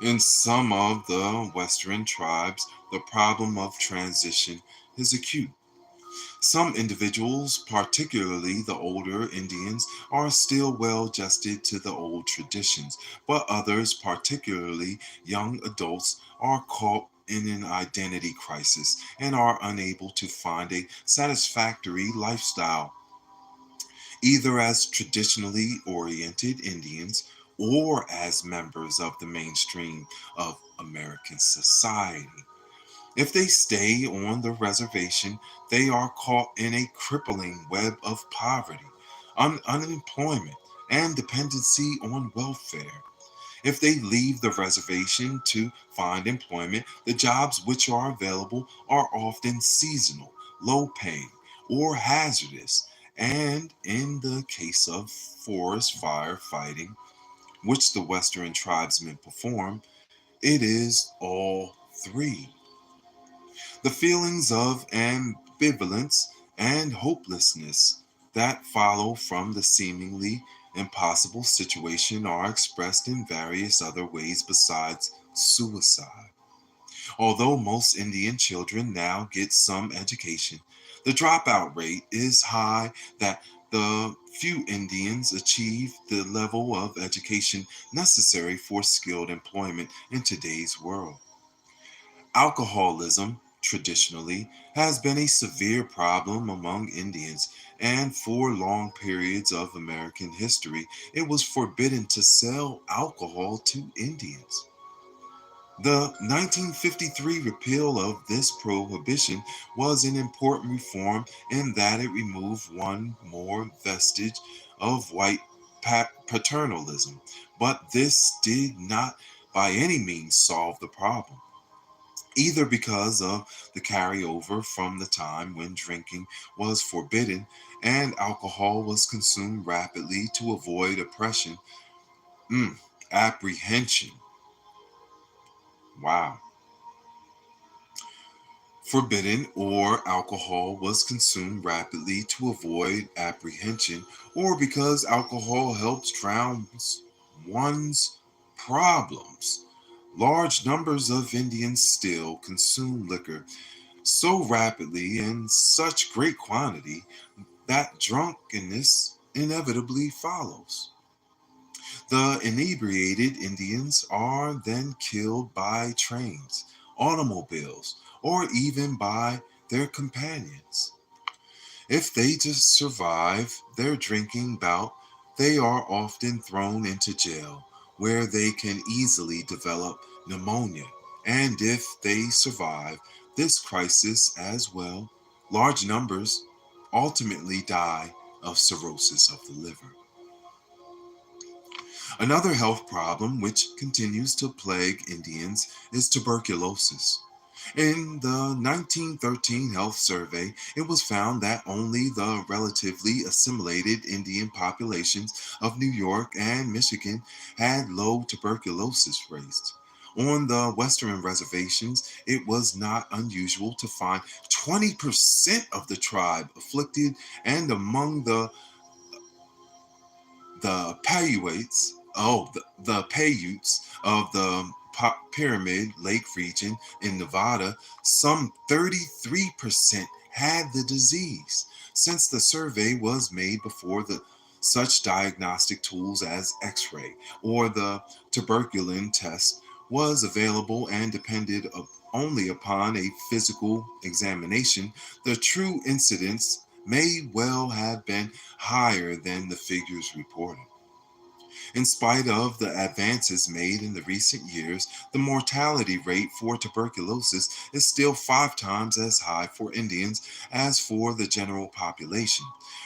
In some of the Western tribes, the problem of transition is acute. Some individuals, particularly the older Indians, are still well adjusted to the old traditions, but others, particularly young adults, are caught in an identity crisis and are unable to find a satisfactory lifestyle, either as traditionally oriented Indians or as members of the mainstream of American society. If they stay on the reservation, they are caught in a crippling web of poverty, unemployment, and dependency on welfare. If they leave the reservation to find employment, the jobs which are available are often seasonal, low paying, or hazardous. And in the case of forest fire fighting, which the Western tribesmen perform, it is all three. The feelings of ambivalence and hopelessness that follow from the seemingly impossible situation are expressed in various other ways besides suicide. Although most Indian children now get some education, the dropout rate is high that the few Indians achieve the level of education necessary for skilled employment in today's world. Alcoholism, traditionally, has been a severe problem among Indians, and for long periods of American history, it was forbidden to sell alcohol to Indians. The 1953 repeal of this prohibition was an important reform in that it removed one more vestige of white paternalism, but this did not by any means solve the problem, either because of the carryover from the time when drinking was forbidden and alcohol was consumed rapidly to avoid oppression. Mm, apprehension. Wow. Forbidden or alcohol was consumed rapidly to avoid apprehension, or because alcohol helps drown one's problems. Large numbers of Indians still consume liquor so rapidly in such great quantity that drunkenness inevitably follows. The inebriated Indians are then killed by trains, automobiles, or even by their companions. If they just survive their drinking bout, they are often thrown into jail, where they can easily develop pneumonia. And if they survive this crisis as well, large numbers ultimately die of cirrhosis of the liver. Another health problem which continues to plague Indians is tuberculosis. In the 1913 health survey, it was found that only the relatively assimilated Indian populations of New York and Michigan had low tuberculosis rates. On the Western reservations, it was not unusual to find 20% of the tribe afflicted, and among the the Paiutes of the Pyramid Lake region in Nevada, some 33% had the disease. Since the survey was made before the such diagnostic tools as X-ray or the tuberculin test was available and depended only upon a physical examination, the true incidence may well have been higher than the figures reported. In spite of the advances made in the recent years, the mortality rate for tuberculosis is still 5 times as high for Indians as for the general population.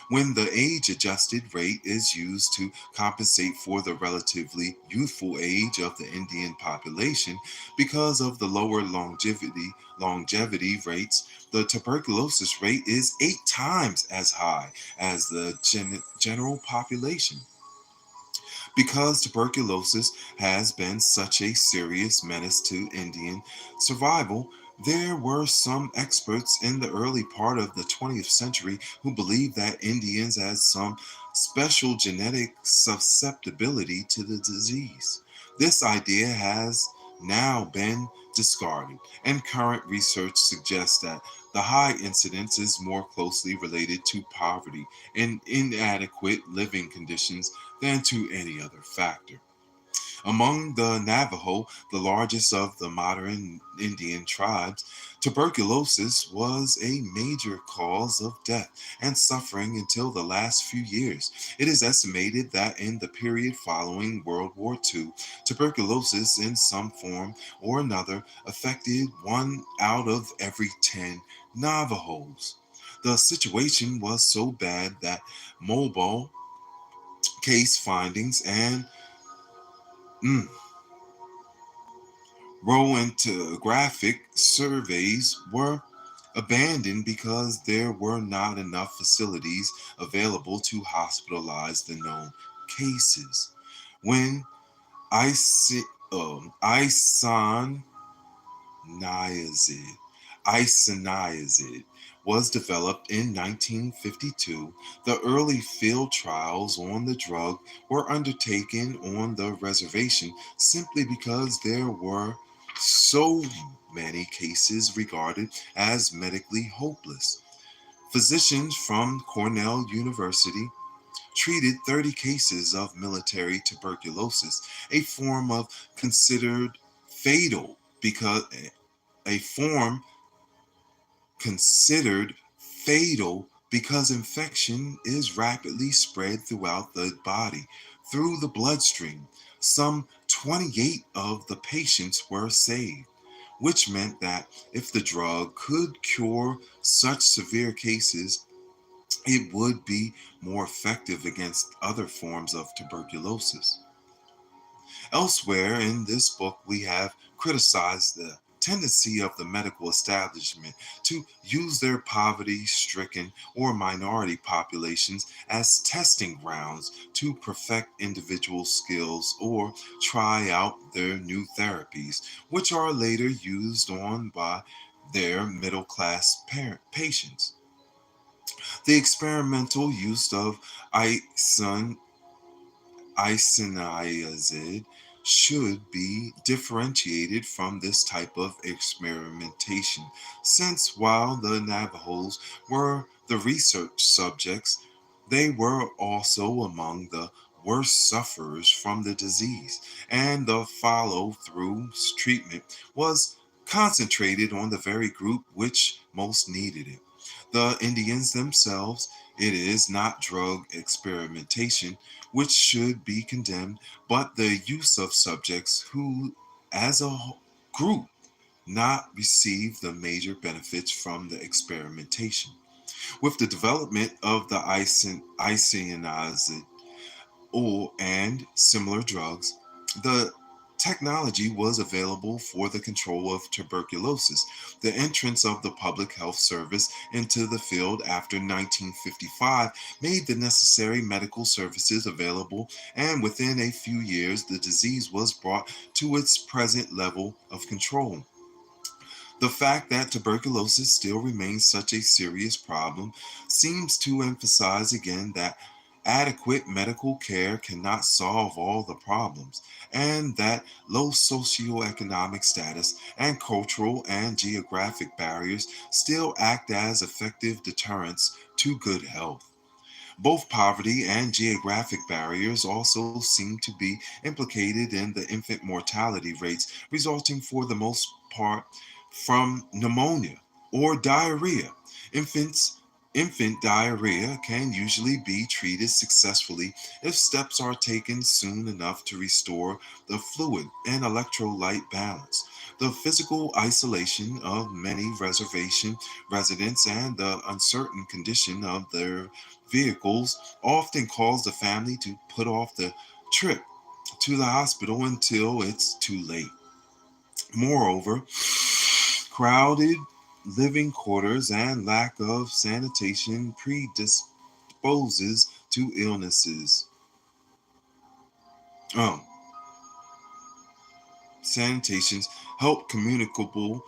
When the age adjusted rate is used to compensate for the relatively youthful age of the Indian population because of the lower longevity rates, the tuberculosis rate is 8 times as high as the general population. Because tuberculosis has been such a serious menace to Indian survival, there were some experts in the early part of the 20th century who believed that Indians had some special genetic susceptibility to the disease. This idea has now been discarded, and current research suggests that the high incidence is more closely related to poverty and inadequate living conditions than to any other factor. Among the Navajo, the largest of the modern Indian tribes, tuberculosis was a major cause of death and suffering until the last few years. It is estimated that in the period following World War II, tuberculosis in some form or another affected 1 out of every 10 Navajos. The situation was so bad that mobile case findings and mm, Rowentographic surveys were abandoned because there were not enough facilities available to hospitalize the known cases. When isi- ison Niazid. Isoniazid was developed in 1952. The early field trials on the drug were undertaken on the reservation simply because there were so many cases regarded as medically hopeless. Physicians from Cornell University treated 30 cases of military tuberculosis, a form of considered fatal because a form considered fatal because infection is rapidly spread throughout the body through the bloodstream. Some 28 of the patients were saved, which meant that if the drug could cure such severe cases, it would be more effective against other forms of tuberculosis. Elsewhere in this book, we have criticized the tendency of the medical establishment to use their poverty stricken or minority populations as testing grounds to perfect individual skills or try out their new therapies, which are later used on by their middle class patients. The experimental use of isoniazid should be differentiated from this type of experimentation, since while the Navajos were the research subjects, they were also among the worst sufferers from the disease, and the follow through treatment was concentrated on the very group which most needed it. The Indians themselves, it is not drug experimentation which should be condemned, but the use of subjects who, as a group, not receive the major benefits from the experimentation. With the development of the isoniazid or and similar drugs, the technology was available for the control of tuberculosis. The entrance of the Public Health Service into the field after 1955 made the necessary medical services available, and within a few years, the disease was brought to its present level of control. The fact that tuberculosis still remains such a serious problem seems to emphasize again that adequate medical care cannot solve all the problems, and that low socioeconomic status and cultural and geographic barriers still act as effective deterrents to good health. Both poverty and geographic barriers also seem to be implicated in the infant mortality rates, resulting for the most part from pneumonia or diarrhea. Infants Infant diarrhea can usually be treated successfully if steps are taken soon enough to restore the fluid and electrolyte balance. The physical isolation of many reservation residents and the uncertain condition of their vehicles often cause the family to put off the trip to the hospital until it's too late. Moreover, crowded living quarters and lack of sanitation predisposes to illnesses. Um, Sanitations help communicable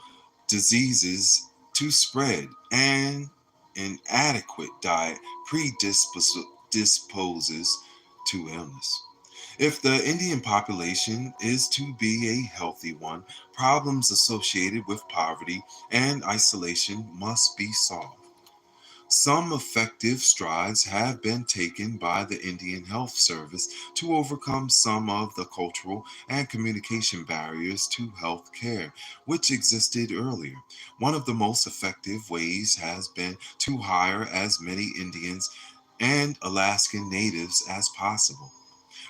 diseases to spread, and inadequate diet predisposes to illness. If the Indian population is to be a healthy one, problems associated with poverty and isolation must be solved. Some effective strides have been taken by the Indian Health Service to overcome some of the cultural and communication barriers to health care, which existed earlier. One of the most effective ways has been to hire as many Indians and Alaskan natives as possible.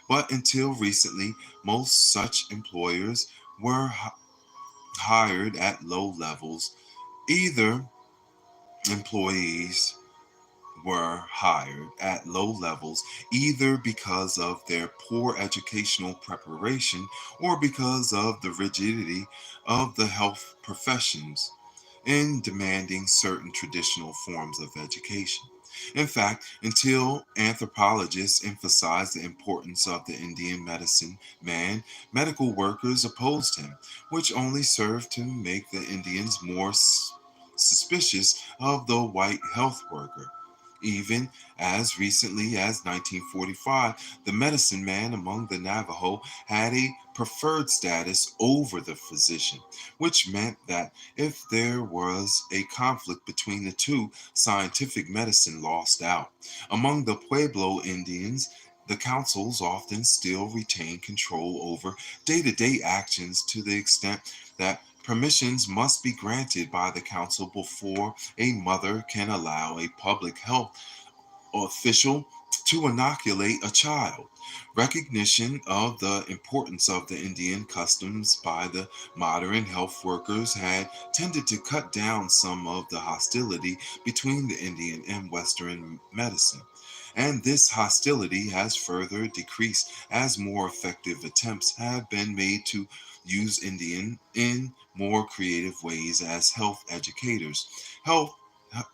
But until recently, most such employers were hired at low levels. Either employees were hired at low levels either because of their poor educational preparation or because of the rigidity of the health professions in demanding certain traditional forms of education. In fact, until anthropologists emphasized the importance of the Indian medicine man, medical workers opposed him, which only served to make the Indians more suspicious of the white health worker. Even as recently as 1945, the medicine man among the Navajo had a preferred status over the physician, which meant that if there was a conflict between the two, scientific medicine lost out. Among the Pueblo Indians, the councils often still retain control over day to day actions to the extent that permissions must be granted by the council before a mother can allow a public health official to inoculate a child. Recognition of the importance of the Indian customs by the modern health workers had tended to cut down some of the hostility between the Indian and Western medicine. And this hostility has further decreased as more effective attempts have been made to use Indian in more creative ways as health educators, health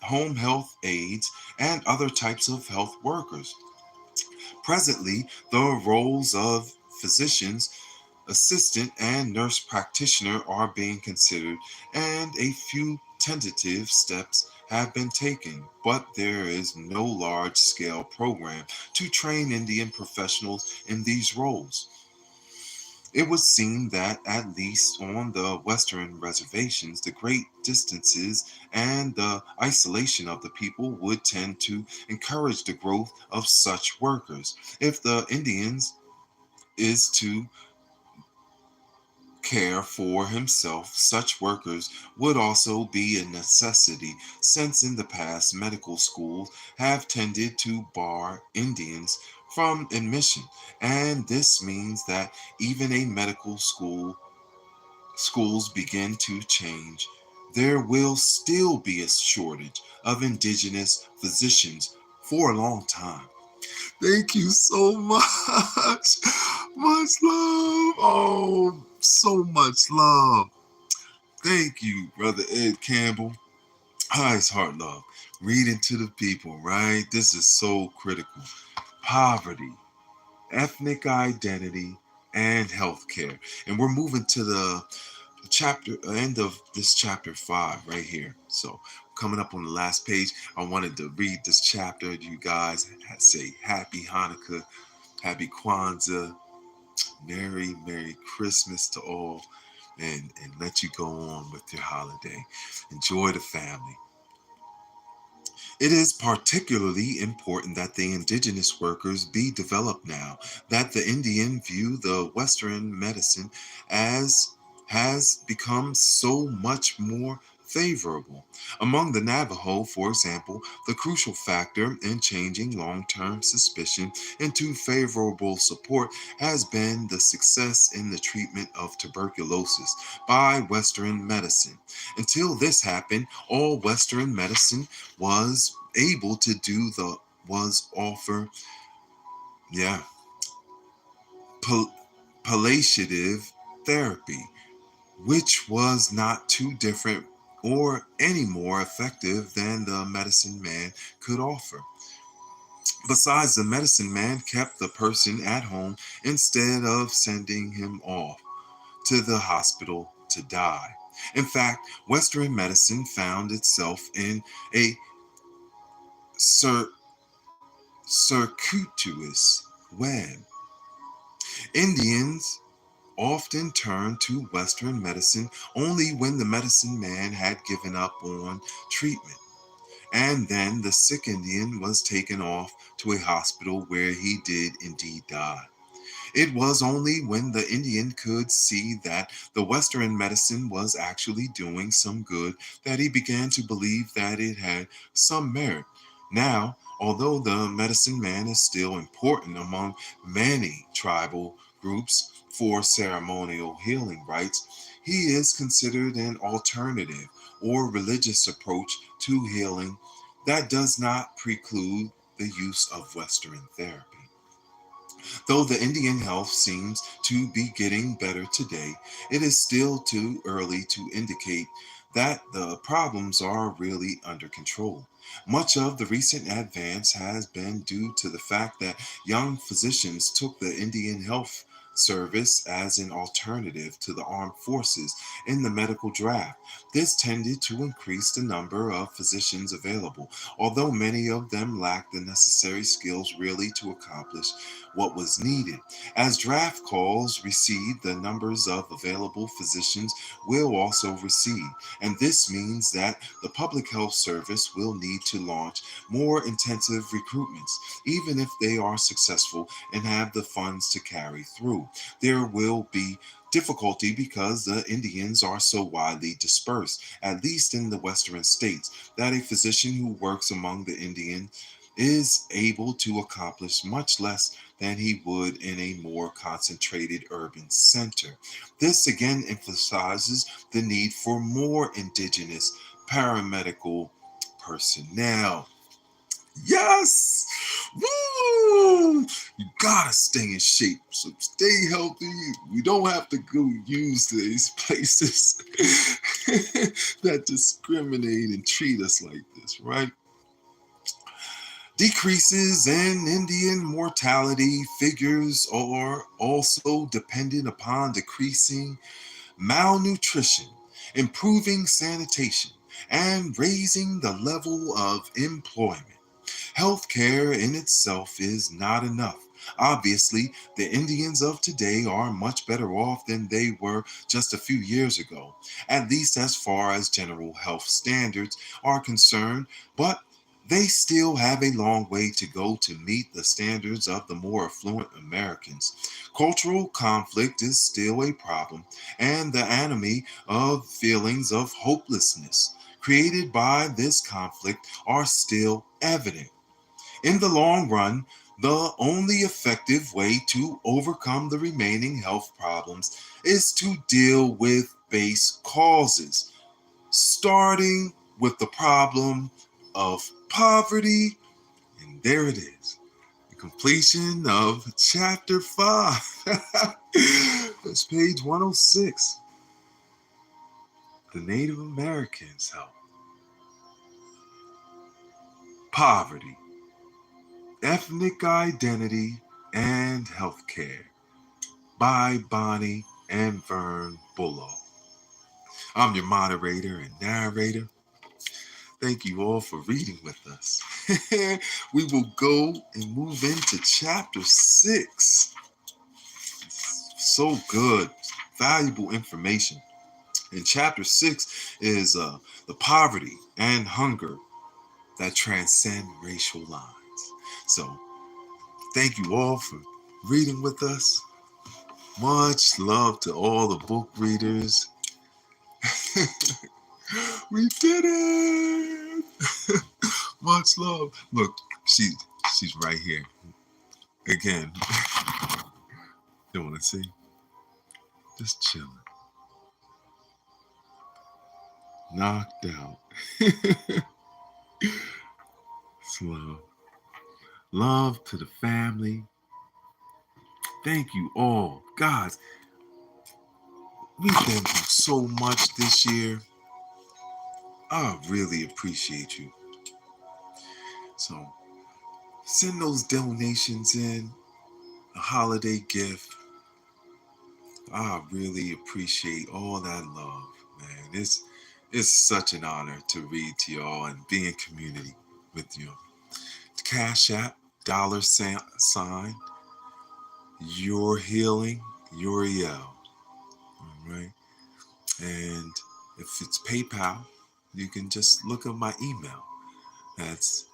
home health aides, and other types of health workers. Presently, the roles of physicians, assistant, and nurse practitioner are being considered, and a few tentative steps have been taken, but there is no large scale program to train Indian professionals in these roles. It would seem that, at least on the western reservations, the great distances and the isolation of the people would tend to encourage the growth of such workers. If the Indians is to care for himself, such workers would also be a necessity, since in the past medical schools have tended to bar Indians from admission, and this means that even a medical schools begin to change, there will still be a shortage of indigenous physicians for a long time. Thank you so much. Much love. Oh, so much love. Thank you, Brother Ed Campbell. Highest heart love. Reading to the people, right? This is so critical. Poverty, ethnic identity, and healthcare. And we're moving to the chapter end of this chapter 5 right here. So coming up on the last page, I wanted to read this chapter. You guys say happy Hanukkah, happy Kwanzaa, Merry Christmas to all, and let you go on with your holiday. Enjoy the family. It is particularly important that the indigenous workers be developed now, that the Indian view the Western medicine as has become so much more favorable. Among the Navajo, for example, the crucial factor in changing long term suspicion into favorable support has been the success in the treatment of tuberculosis by Western medicine. Until this happened, all Western medicine was able to do the was offer yeah pal- palliative therapy, which was not too different or any more effective than the medicine man could offer. Besides, the medicine man kept the person at home instead of sending him off to the hospital to die. In fact, Western medicine found itself in a cir- circuitous web. Indians often turned to Western medicine only when the medicine man had given up on treatment. And then the sick Indian was taken off to a hospital where he did indeed die. It was only when the Indian could see that the Western medicine was actually doing some good that he began to believe that it had some merit. Now, although the medicine man is still important among many tribal groups for ceremonial healing rites, he is considered an alternative or religious approach to healing that does not preclude the use of Western therapy. Though the Indian health seems to be getting better today, it is still too early to indicate that the problems are really under control. Much of the recent advance has been due to the fact that young physicians took the Indian health service as an alternative to the armed forces in the medical draft. This tended to increase the number of physicians available, although many of them lacked the necessary skills really to accomplish what was needed. As draft calls recede, the numbers of available physicians will also recede, and this means that the public health service will need to launch more intensive recruitments. Even if they are successful and have the funds to carry through, there will be difficulty because the Indians are so widely dispersed, at least in the western states, that a physician who works among the Indians is able to accomplish much less than he would in a more concentrated urban center. This again emphasizes the need for more indigenous paramedical personnel. Yes! Woo! You gotta stay in shape. So stay healthy. We don't have to go use these places that discriminate and treat us like this, right? Decreases in Indian mortality figures are also dependent upon decreasing malnutrition, improving sanitation, and raising the level of employment. Healthcare in itself is not enough. Obviously, the Indians of today are much better off than they were just a few years ago, at least as far as general health standards are concerned, but they still have a long way to go to meet the standards of the more affluent Americans. Cultural conflict is still a problem, and the enemy of feelings of hopelessness created by this conflict are still evident. In the long run, the only effective way to overcome the remaining health problems is to deal with base causes, starting with the problem of poverty. And there it is, the completion of chapter 5. That's page 106. The Native Americans' health, poverty, ethnic identity, and healthcare, by Bonnie and Vern Bullough. I'm your moderator and narrator. Thank you all for reading with us. We will go and move into chapter 6. So good, valuable information. And chapter 6 is the poverty and hunger that transcend racial lines. So thank you all for reading with us. Much love to all the book readers. We did it! Much love. Look, she's right here. Again. You wanna see? Just chilling. Knocked out. It's love. Love to the family. Thank you all. Guys, we've been through so much this year. I really appreciate you. So Send those donations in, a holiday gift. I really appreciate all that love, man. It's such an honor to read to y'all and be in community with you. Cash App, $sign, your healing, Uriel. All right. And if it's PayPal, you can just look up my email. That's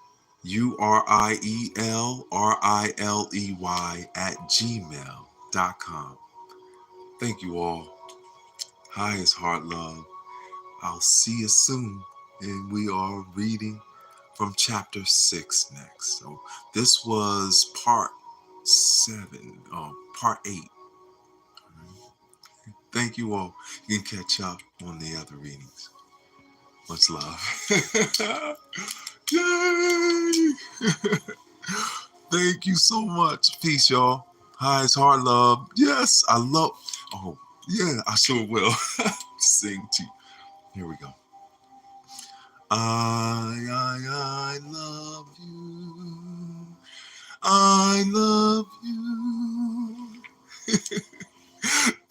URIELRILEY@gmail.com. Thank you all. Highest heart love. I'll see you soon. And we are reading from chapter 6 next. So this was part 7, part 8. Thank you all. You can catch up on the other readings. Much love. Yay! Thank you so much. Peace, y'all. Highest heart love. Yes, I love. Oh, yeah, I sure will. Sing to you. Here we go. I love you. I love you.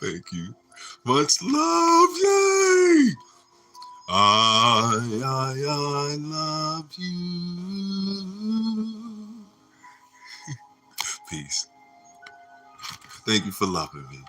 Thank you. Much love. Yay! I love you. Peace. Thank you for loving me.